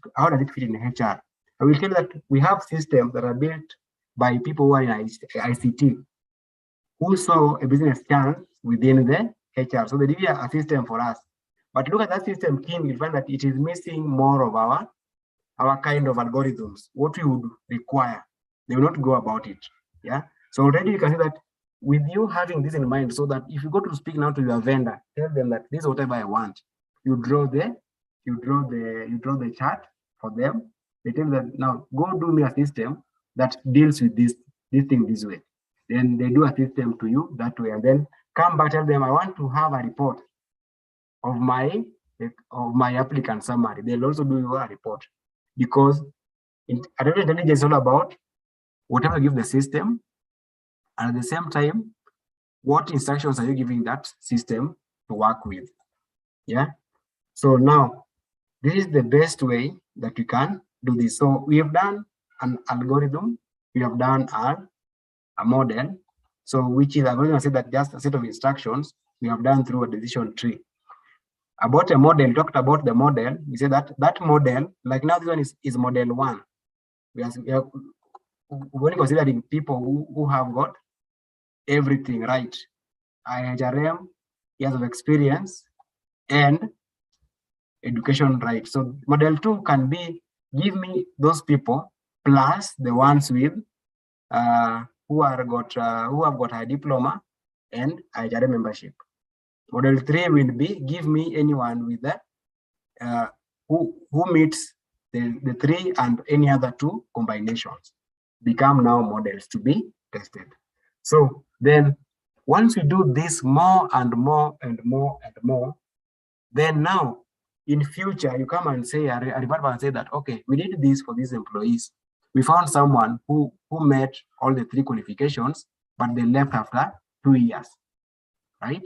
fit in HR? I will tell you that we have systems that are built by people who are in ICT, who saw a business chance within the HR. So they did a system for us. But look at that system keen, you'll find that it is missing more of our kind of algorithms, what we would require. They will not go about it. Yeah. So already you can see that with you having this in mind, so that if you go to speak now to your vendor, tell them that this is whatever I want. You draw the chart for them. They tell them, now go do me a system that deals with this thing this way. Then they do a system to you that way, and then come back, tell them, I want to have a report of my applicant summary. They'll also do a report, because artificial intelligence is all about whatever you give the system, and at the same time, what instructions are you giving that system to work with? Yeah. So now, this is the best way that we can do this. So we have done an algorithm, we have done a model. So which is, I'm going to say that just a set of instructions we have done through a decision tree. About a model, talked about the model. We say that model, like now this one is model 1. We are only considering people who have got everything right. IHRM, years of experience, and education right. So model 2 can be give me those people plus the ones with who have got a diploma and IHR membership. Model 3 will be give me anyone with the who meets the 3 and any other 2 combinations. Become now models to be tested. So then once we do this more and more and more and more, then now in future you come and say, a developer and say that, okay, we did this for these employees. We found someone who met all the 3 qualifications, but they left after 2 years, right?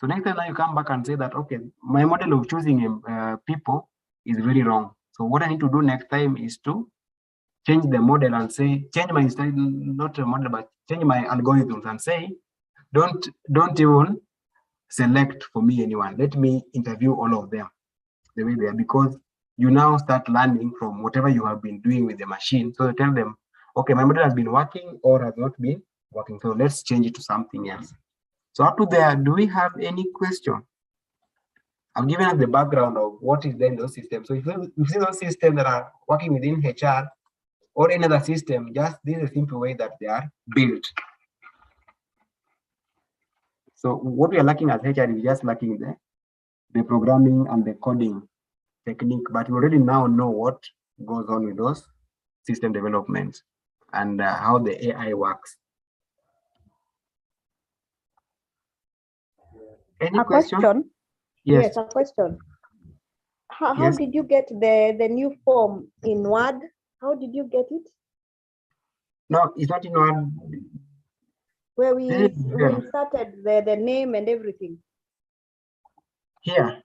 So next time you come back and say that, okay, my model of choosing people is very wrong. So what I need to do next time is to change the model and say, change my style, not a model, but change my algorithms and say, don't even select for me anyone. Let me interview all of them the way they are, because you now start learning from whatever you have been doing with the machine. So you tell them, okay, my model has been working or has not been working. So let's change it to something else. So up to there, do we have any question? I've given us the background of what is then those systems. So if you see those systems that are working within HR or any other system, just this is a simple way that they are built. So what we are lacking as HR is just lacking the programming and the coding technique, but we already now know what goes on with those system developments and how the AI works. Any question? Yes, a question. How Yes. did you get the new form in Word? How did you get it? No, it's not in Word. Where we inserted the name and everything. Here.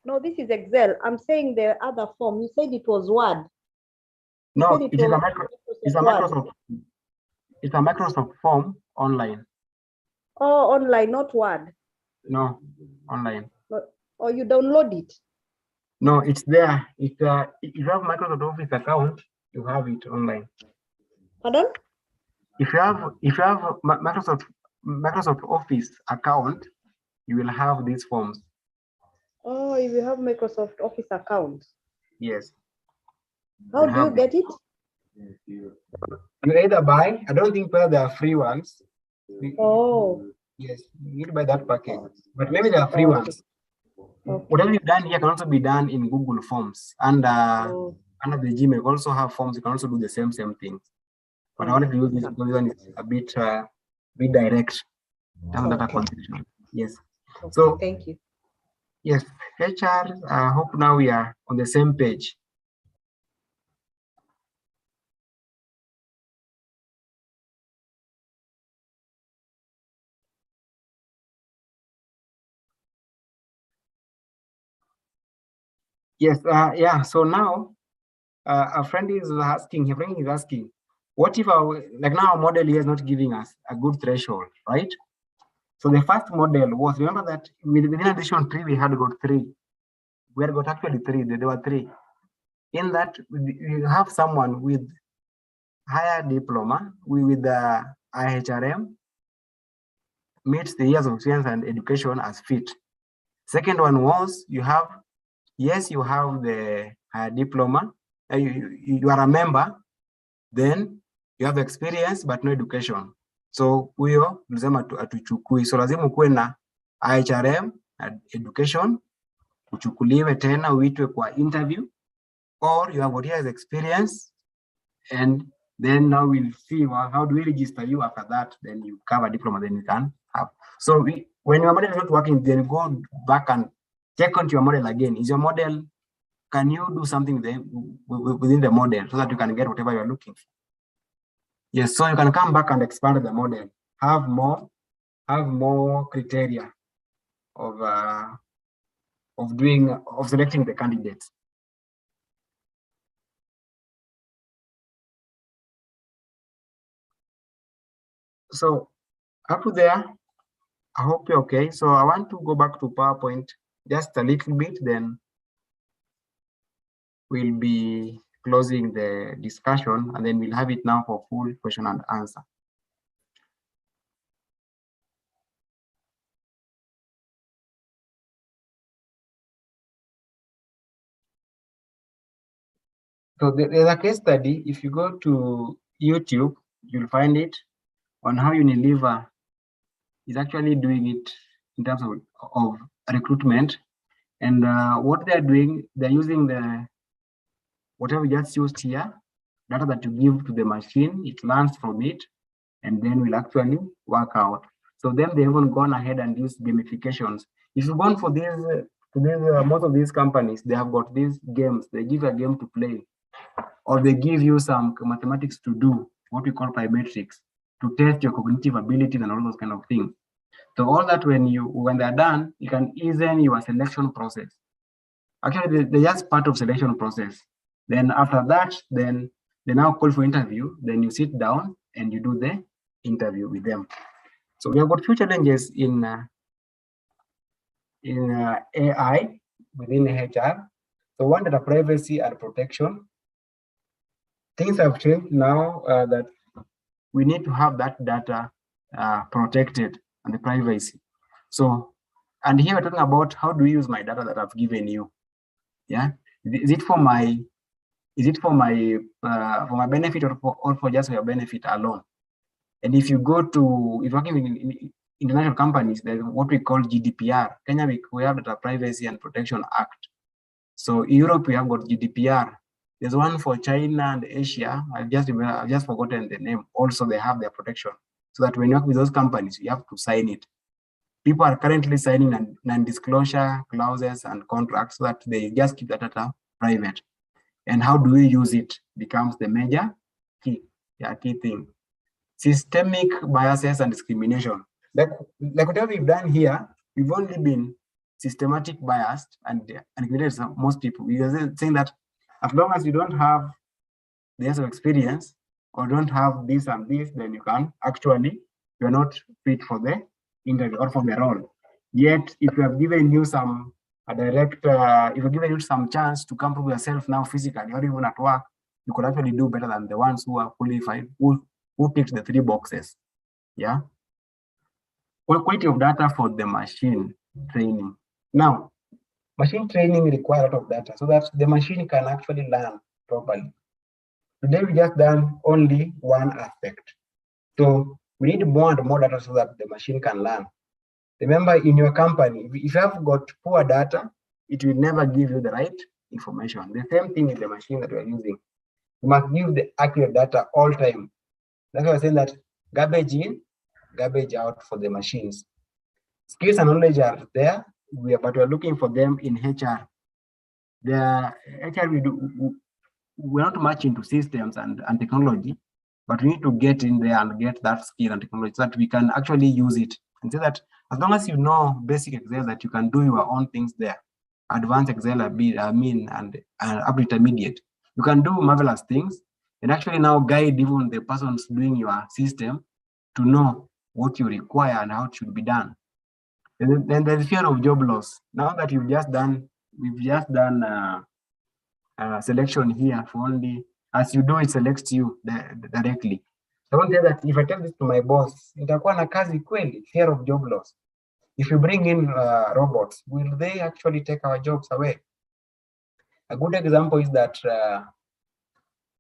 No, this is Excel. I'm saying the other form. You said it was Word. No, it is a Microsoft. It's a Microsoft form online. Oh, online, not Word. No, online. Or you download it? No, it's there. If you have Microsoft Office account, you have it online. Pardon? If you have Microsoft Office account, you will have these forms. Oh, if you have Microsoft Office account. Yes. How do you get it? You either buy. I don't think there are free ones. Oh. Yes, you need to buy that package. But maybe there are free ones. Okay. Whatever you've done here can also be done in Google Forms. And under the Gmail, we also have forms. You can also do the same things. But I wanted to use this because this one is a bit direct. Yes. Okay, so thank you. Yes, HR, I hope now we are on the same page. Yes, yeah, so now a friend is asking, what if like now our model here is not giving us a good threshold, right? So the first model was, remember that within addition 3, we had got 3. We had got actually 3, there were 3. In that, you have someone with higher diploma, with the IHRM, meets the years of experience and education as fit. Second one was, you have the diploma, you are a member, then you have experience but no education. So huyo lazima atuchukui. So lazima ukuwe na IHRM education, uchukuliwe tena uitwe kwa interview, or you have what years experience, and then now we'll see how do we register you after that. Then you cover diploma, then you can have. So when your model is not working, then go back and check on your model again. Is your model, can you do something within the model so that you can get whatever you're looking for? Yes, so you can come back and expand the model, have more criteria of selecting the candidates. So up to there, I hope you're okay. So I want to go back to PowerPoint just a little bit, then we'll be closing the discussion, and then we'll have it now for full question and answer. So there's a case study. If you go to YouTube, you'll find it on how Unilever is actually doing it in terms of recruitment. And what they're doing, they're using the whatever we just used here, data that you give to the machine, it learns from it, and then will actually work out. So then they haven't gone ahead and used gamifications. If you've gone for these, most of these companies, they have got these games. They give a game to play, or they give you some mathematics to do, what we call plyometrics, to test your cognitive abilities and all those kind of things. So all that when they're done, you can ease in your selection process. Actually, they're just part of selection process. Then after that, then they now call for interview. Then you sit down and you do the interview with them. So we have got few challenges in AI within HR. So one, data privacy and protection. Things have changed now that we need to have that data protected and the privacy. So, and here we're talking about how do you use my data that I've given you? Yeah, is it for my benefit or for just your benefit alone? And if you go to, if you're working in international companies, there's what we call GDPR. Kenya, we have Data Privacy and Protection Act. So in Europe, we have got GDPR. There's one for China and Asia. I've just forgotten the name. Also, they have their protection. So that when you work with those companies, you have to sign it. People are currently signing non-disclosure clauses and contracts so that they just keep the data private. And how do we use it becomes the major key thing. Systemic biases and discrimination. Like whatever we've done here, we've only been systematic biased and created most people. We are saying that as long as you don't have the years of experience or don't have this and this, then you can actually, you're not fit for the interview or for the role. Yet, if you have given you some if you've given you some chance to come prove yourself now physically or even at work, you could actually do better than the ones who are qualified, who ticked the 3 boxes. Yeah. Well, quality of data for the machine training. Now, machine training requires a lot of data so that the machine can actually learn properly. Today, we just done only one aspect. So we need more and more data so that the machine can learn. Remember, in your company, if you have got poor data, it will never give you the right information. The same thing with the machine that we are using. You must give the accurate data all time. That's why I'm saying that garbage in, garbage out for the machines. Skills and knowledge are there, but we're looking for them in HR. The HR, we're not much into systems and technology, but we need to get in there and get that skill and technology so that we can actually use it. And say that as long as you know basic Excel, that you can do your own things there. Advanced Excel, and up to intermediate. You can do marvelous things and actually now guide even the persons doing your system to know what you require and how it should be done. And then there's fear of job loss. Now that we've just done selection here for only, as you do, it selects you directly. I want to say that if I tell this to my boss, itakuwa na kazi kweli, fear of job loss. If you bring in robots, will they actually take our jobs away? A good example is that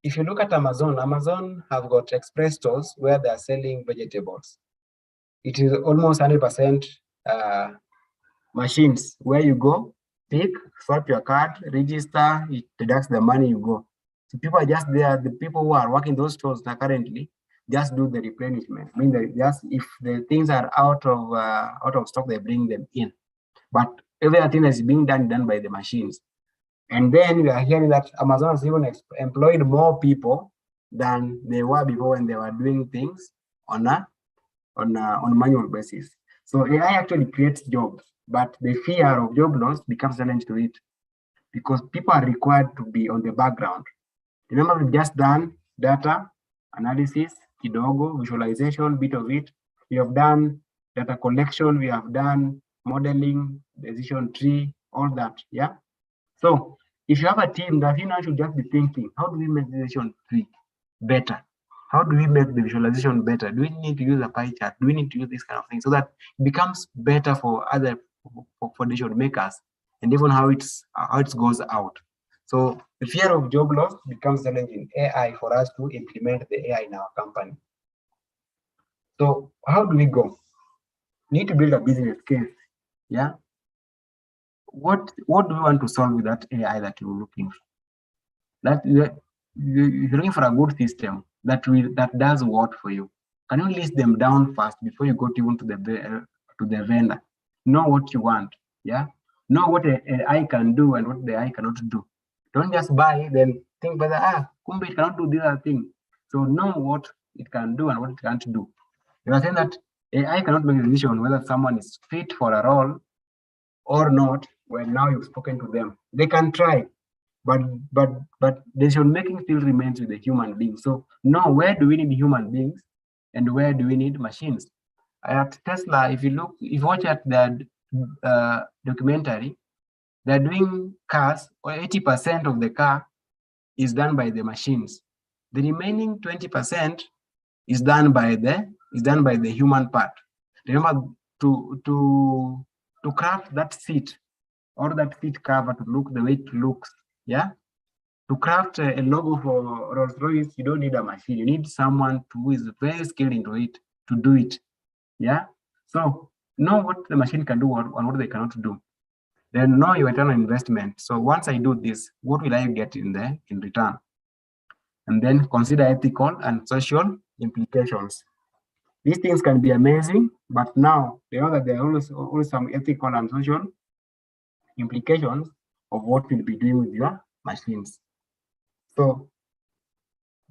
if you look at Amazon have got express stores where they are selling vegetables. It is almost 100% machines where you go, pick, swipe your card, register, it deducts the money, you go. So people are just there. The people who are working those stores currently just do the replenishment. I mean, just if the things are out of stock, they bring them in. But everything is being done by the machines. And then we are hearing that Amazon has even employed more people than they were before when they were doing things on a manual basis. So AI actually creates jobs, but the fear of job loss becomes a challenge to it because people are required to be on the background. Remember, we've just done data analysis, kidogo, visualization, bit of it. We have done data collection, we have done modeling, decision tree, all that, yeah? So if you have a team, that you should just be thinking, how do we make the decision tree better? How do we make the visualization better? Do we need to use a pie chart? Do we need to use this kind of thing so that it becomes better for other for decision makers and even how it goes out? So the fear of job loss becomes challenging AI for us to implement the AI in our company. So how do we go? We need to build a business case. Yeah. What do we want to solve with that AI that you're looking for? That you're looking for a good system that does what for you. Can you list them down first before you go to the vendor? Know what you want. Yeah. Know what AI can do and what the AI cannot do. Don't just buy, then think whether kumbe it cannot do the other thing. So know what it can do and what it can't do. You are saying that AI cannot make a decision whether someone is fit for a role or not when now you've spoken to them. They can try, but decision making still remains with the human being. So now where do we need human beings and where do we need machines? At Tesla, if you watch at the documentary, they're doing cars, or 80% of the car is done by the machines. The remaining 20% is done by the human part. Remember, to craft that seat or that seat cover to look the way it looks, yeah. To craft a logo for Rolls-Royce, you don't need a machine. You need someone who is very skilled into it to do it, yeah. So know what the machine can do and what they cannot do. Then know your return on investment. So once I do this, what will I get in return? And then consider ethical and social implications. These things can be amazing, but now they know that there are always some ethical and social implications of what we'll be doing with your machines. So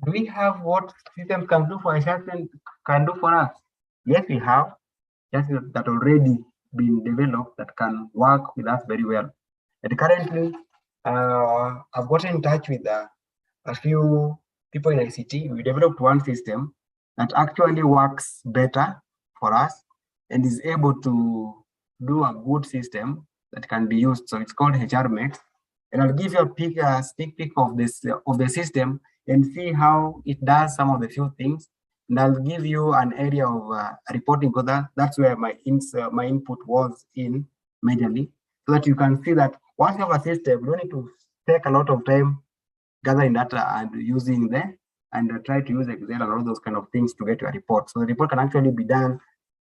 do we have what systems can do for us and can do for us? Yes, we have just that already been developed that can work with us very well. And currently, I've gotten in touch with a few people in ICT. We developed one system that actually works better for us and is able to do a good system that can be used. So it's called Hrmx. And I'll give you a sneak peek of the system and see how it does some of the few things. And I'll give you an area of reporting, because that's where my input was in majorly, so that you can see that once you have a system, you don't need to take a lot of time gathering data and using and try to use Excel and all those kind of things to get your report. So the report can actually be done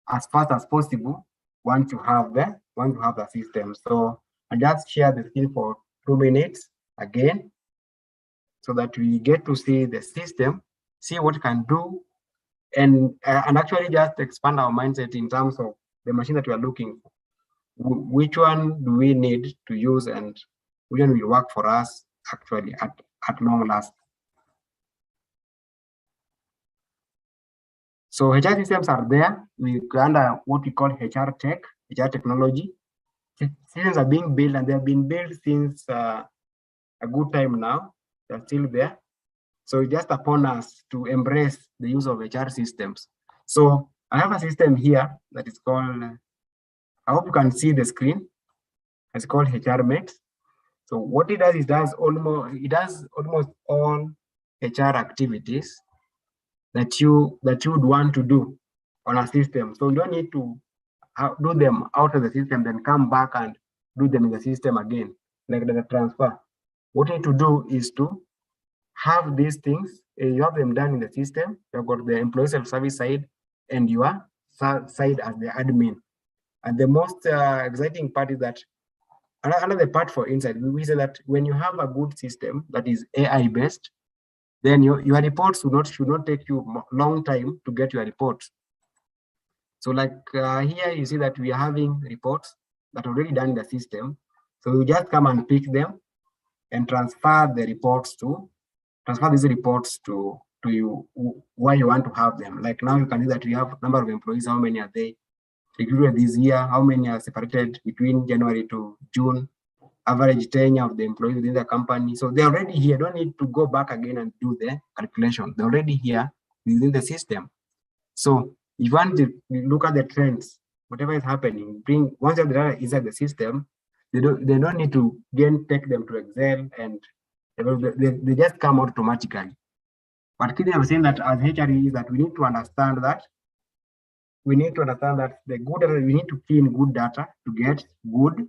as fast as possible once you have the system. So I just share the screen for 2 minutes again, so that we get to see the system, see what it can do, and actually just expand our mindset in terms of the machine that we are looking for. Which one do we need to use and which one will work for us actually at long last? So HR systems are there. We under what we call HR tech, HR technology. Systems are being built, and they have been built since a good time now. They're still there. So it's just upon us to embrace the use of HR systems. So I have a system here that is called, I hope you can see the screen. It's called Hrmx. So what it does, it does almost all HR activities that you would want to do on a system. So you don't need to do them out of the system, then come back and do them in the system again, like the transfer. What you need to do is to have these things, you have them done in the system. You've got the employee self-service side and your side as the admin. And the most exciting part is that another part for insight, we say that when you have a good system that is AI based, then your reports should not take you a long time to get your reports. So like here you see that we are having reports that are already done in the system. So you just come and pick them and transfer these reports to you where you want to have them. Like now you can see that we have number of employees, how many are they recruited this year, how many are separated between January to June, average tenure of the employees within the company. So they're already here, don't need to go back again and do the calculation. They're already here within the system. So if you want to look at the trends, whatever is happening, once you have the data inside the system, they don't need to take them to Excel, and they just come out automatically. But key I'm saying that as HR is that we need to understand that the good data, we need to key in good data to get good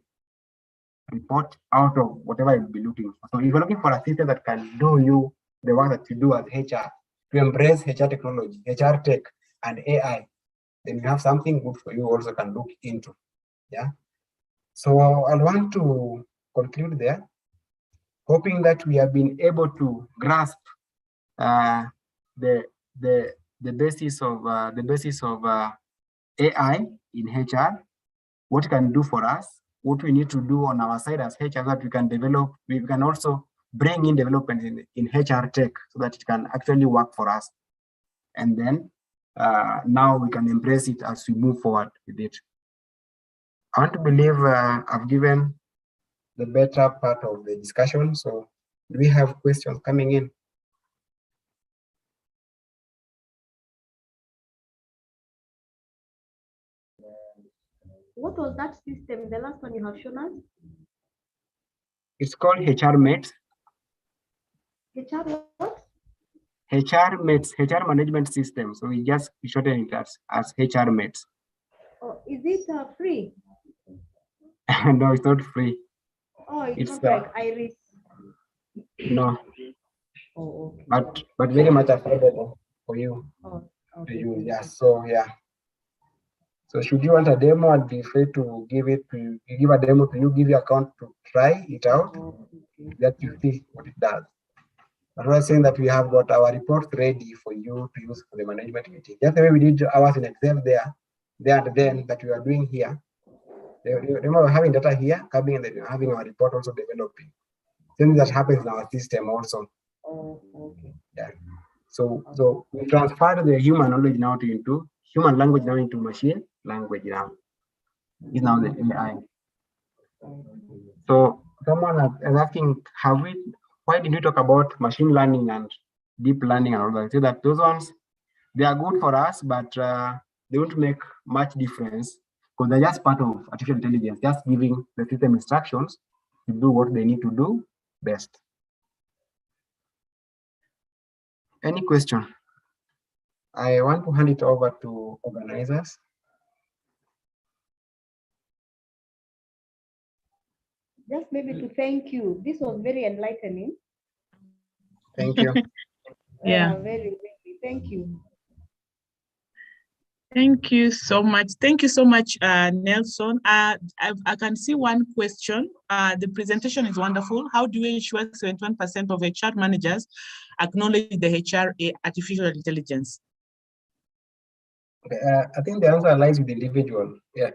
report out of whatever you'll be looking for. So if you're looking for a system that can do you the work that you do as HR, to embrace HR technology, HR tech, and AI, then you have something good for you also can look into. Yeah. So I want to conclude there, hoping that we have been able to grasp the basis of AI in HR, what it can do for us, what we need to do on our side as HR that we can develop. We can also bring in development in HR tech so that it can actually work for us. And then now we can embrace it as we move forward with it. I want to believe I've given the better part of the discussion. So do we have questions coming in? What was that system, the last one you have shown us? It's called Hrmx. HR what? Hrmx, HR management system. So we just shorten it as Hrmx. Oh, is it free? No, it's not free. Oh, it's not like Iris. No. Oh, okay. But very much affordable for you okay. to use. Yeah. So yeah. So should you want a demo, I'd be free to give it to you. Give a demo to you, give your account to try it out, that you see what it does. But we're saying that we have got our reports ready for you to use for the management meeting. Just the way we did ours in Excel there and then that we are doing here. Remember having data here coming and then having our report also developing. Things that happens in our system also. Oh, okay. Yeah. So we transferred the human knowledge now into human language now into machine language now. Is now the AI. So someone is asking, why did we talk about machine learning and deep learning and all that? Say that those ones, they are good for us, but they won't make much difference because they're just part of artificial intelligence, just giving the system instructions to do what they need to do best. Any question? I want to hand it over to organizers. Just maybe to thank you. This was very enlightening. Thank you. Yeah. Very, very. Thank you. Thank you so much. Thank you so much, Nelson. I can see one question. The presentation is wonderful. How do we ensure 71% of HR managers acknowledge the HR artificial intelligence? Okay, I think the answer lies with the individual. Yeah,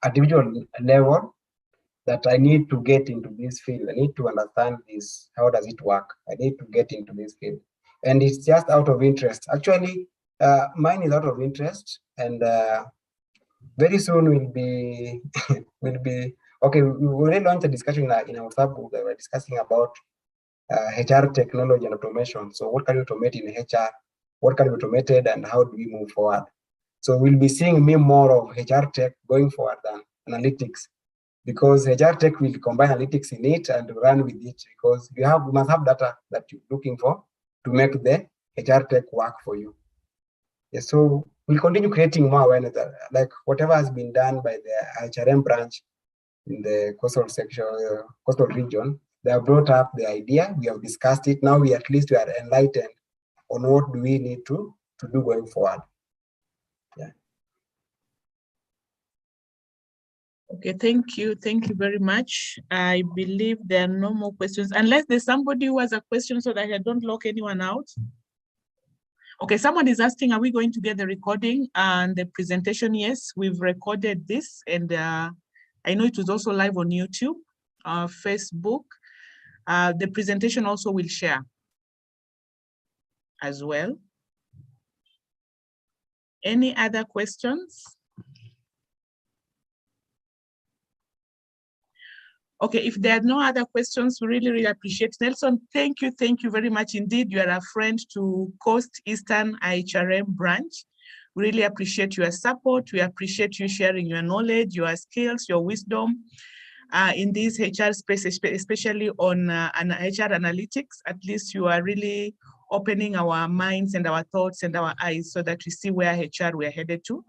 individual level. That I need to get into this field. I need to understand this. How does it work? I need to get into this field, and it's just out of interest. Actually, mine is out of interest, and very soon will be okay. We will launch a discussion in our WhatsApp group that we're discussing about HR technology and automation. So, what can we automate in HR? What can be automated, and how do we move forward? So, we'll be seeing me more of HR tech going forward than analytics. Because HR tech will combine analytics in it and run with it, because you must have data that you're looking for to make the HR tech work for you. Yeah, so we'll continue creating more awareness, like whatever has been done by the HRM branch in the coastal section, coastal region. They have brought up the idea, we have discussed it. Now we at least are enlightened on what do we need to do going forward. Yeah. Okay, thank you. Thank you very much. I believe there are no more questions, unless there's somebody who has a question so that I don't lock anyone out. Okay, someone is asking, are we going to get the recording and the presentation? Yes, we've recorded this, and I know it was also live on YouTube, Facebook. The presentation also will share as well. Any other questions? Okay, if there are no other questions, we really, really appreciate. Nelson, thank you very much indeed. You are a friend to Coast Eastern HRM branch. We really appreciate your support. We appreciate you sharing your knowledge, your skills, your wisdom in this HR space, especially on HR analytics. At least you are really opening our minds and our thoughts and our eyes so that we see where HR we are headed to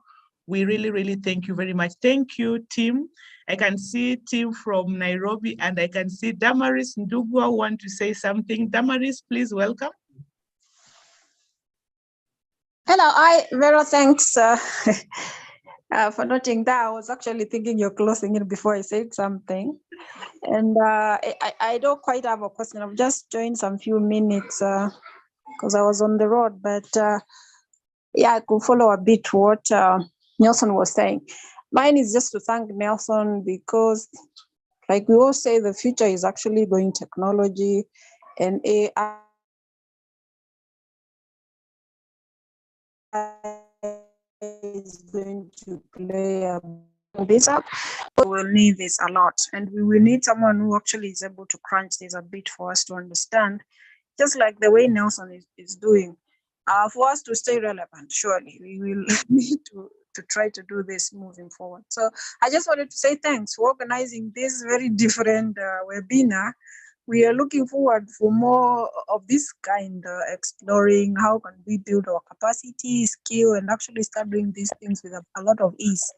We really, really thank you very much. Thank you, Tim. I can see Tim from Nairobi, and I can see Damaris Ndugwa want to say something. Damaris, please welcome. Hello, Vera, thanks for noting that. I was actually thinking you're closing it before I said something. And I don't quite have a question. I've just joined some few minutes because I was on the road, but yeah, I could follow a bit what Nelson was saying. Mine is just to thank Nelson because, like we all say, the future is actually going technology and AI is going to play a this up. We will need this a lot, and we will need someone who actually is able to crunch this a bit for us to understand, just like the way Nelson is doing. For us to stay relevant, surely we will need to try to do this moving forward. So I just wanted to say thanks for organizing this very different webinar. We are looking forward for more of this kind, exploring how can we build our capacity, skill, and actually start doing these things with a lot of ease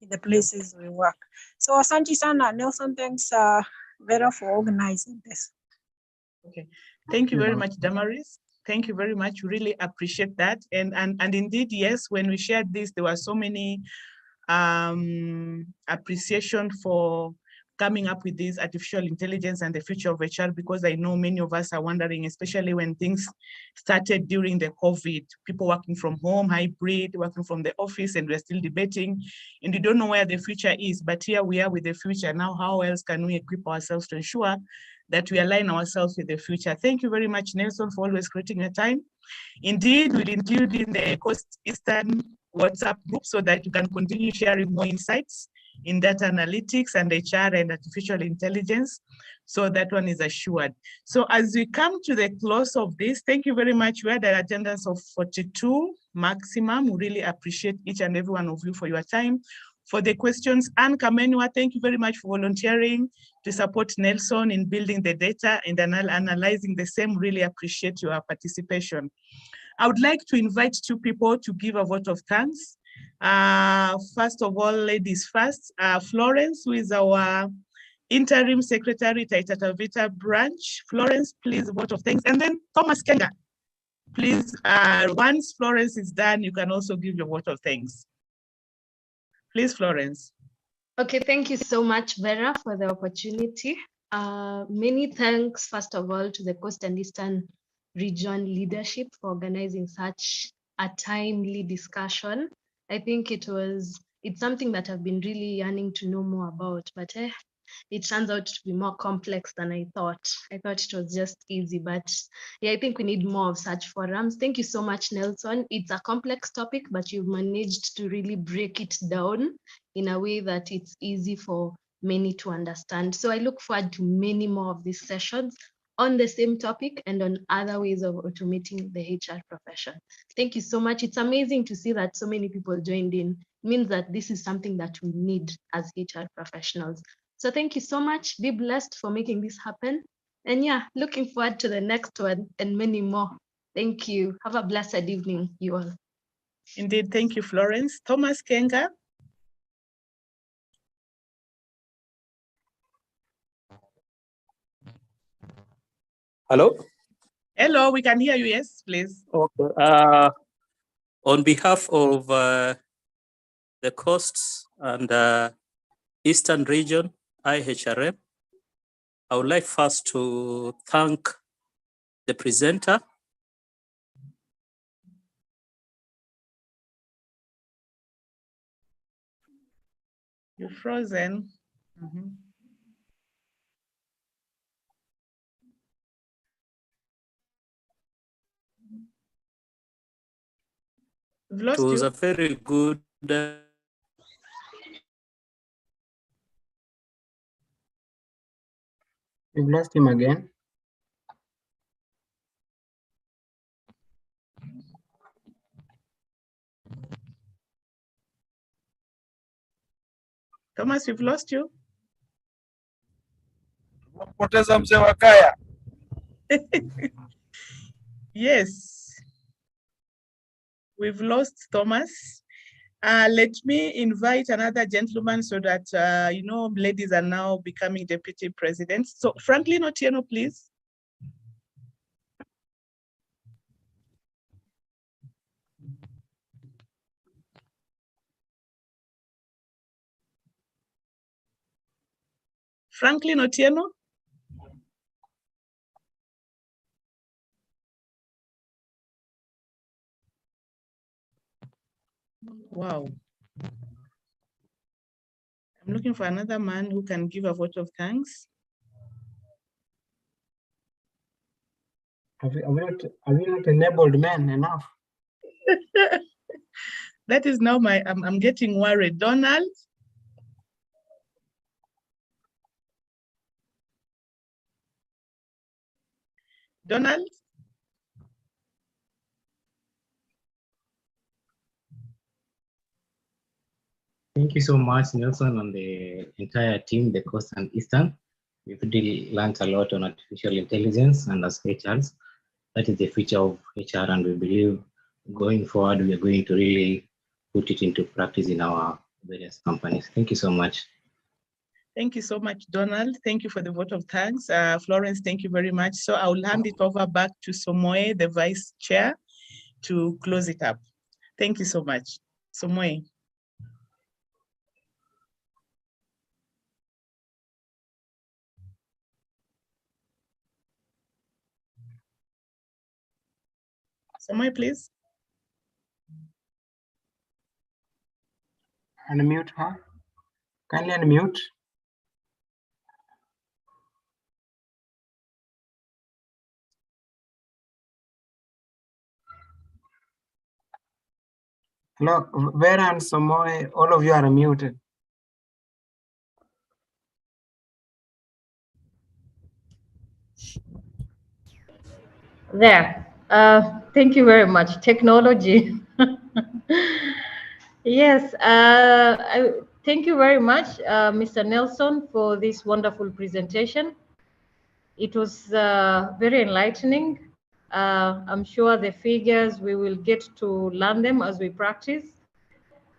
in the places we work. So Asante Sana, Nelson, thanks Vera for organizing this. Okay, thank you very much, Damaris. Thank you very much. Really appreciate that. And indeed, yes, when we shared this, there were so many appreciation for coming up with this artificial intelligence and the future of HR, because I know many of us are wondering, especially when things started during the COVID, people working from home, hybrid, working from the office, and we're still debating, and we don't know where the future is, but here we are with the future. Now, how else can we equip ourselves to ensure that we align ourselves with the future? Thank you very much, Nelson, for always creating your time. Indeed, we'll include in the Coast Eastern WhatsApp group so that you can continue sharing more insights in data analytics and HR and artificial intelligence. So that one is assured. So as we come to the close of this, thank you very much. We had an attendance of 42 maximum. We really appreciate each and every one of you for your time. For the questions, Anne Kamenua, thank you very much for volunteering to support Nelson in building the data and analyzing the same. Really appreciate your participation. I would like to invite two people to give a vote of thanks. First of all, ladies first, Florence, who is our interim secretary, Taita Taveta branch. Florence, please, vote of thanks. And then Thomas Kenga, please, once Florence is done, you can also give your vote of thanks. Please, Florence. Okay, thank you so much, Vera, for the opportunity. Many thanks, first of all, to the Coast and Eastern Region leadership for organizing such a timely discussion. I think it's something that I've been really yearning to know more about, but it turns out to be more complex than I thought. I thought it was just easy, but yeah, I think we need more of such forums. Thank you so much, Nelson. It's a complex topic, but you've managed to really break it down in a way that it's easy for many to understand. So I look forward to many more of these sessions on the same topic and on other ways of automating the HR profession. Thank you so much. It's amazing to see that so many people joined in. It means that this is something that we need as HR professionals. So thank you so much. Be blessed for making this happen. And yeah, looking forward to the next one and many more. Thank you. Have a blessed evening, you all. Indeed, thank you, Florence. Thomas Kenga. Hello? Hello, we can hear you, yes, please. Okay. On behalf of the Coast and Eastern Region, Hrmx, I would like first to thank the presenter. You're frozen. Mm-hmm. We've lost it was you. a very good We've lost him again. Thomas, we've lost you. Yes. We've lost Thomas. Let me invite another gentleman so that, ladies are now becoming deputy presidents. So Franklin Otieno, please. Franklin Otieno. Wow. I'm looking for another man who can give a vote of thanks. Are we not enabled men enough? That is now I'm getting worried. Donald? Donald? Thank you so much, Nelson, and the entire team, the Coast and Eastern. We've really learned a lot on artificial intelligence, and as HRs, that is the future of HR, and we believe going forward, we are going to really put it into practice in our various companies. Thank you so much. Thank you so much, Donald. Thank you for the vote of thanks. Florence, thank you very much. So I'll hand it over back to Somoe, the Vice Chair, to close it up. Thank you so much. Somoe. Somoe, please. Unmute her. Kindly unmute. Hello, Vera and Somoe, all of you are muted. There. Thank you very much. Technology. Yes. Thank you very much, Mr. Nelson, for this wonderful presentation. It was very enlightening. I'm sure the figures, we will get to learn them as we practice.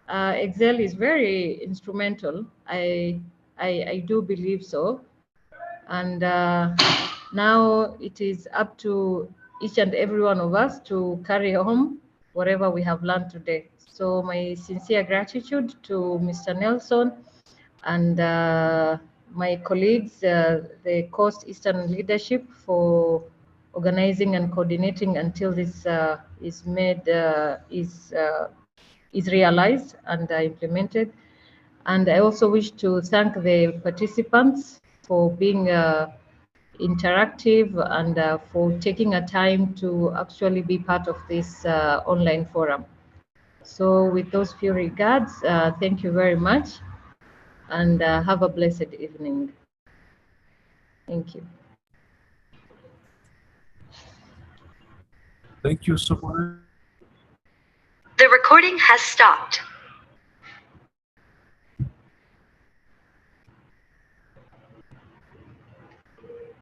Excel is very instrumental. I do believe so. And now it is up to each and every one of us to carry home whatever we have learned today. So my sincere gratitude to Mr. Nelson and my colleagues, the Coast Eastern leadership, for organizing and coordinating until this is realized and implemented. And I also wish to thank the participants for being interactive and for taking a time to actually be part of this online forum. So with those few regards, thank you very much, and have a blessed evening. Thank you. Thank you so much. The recording has stopped.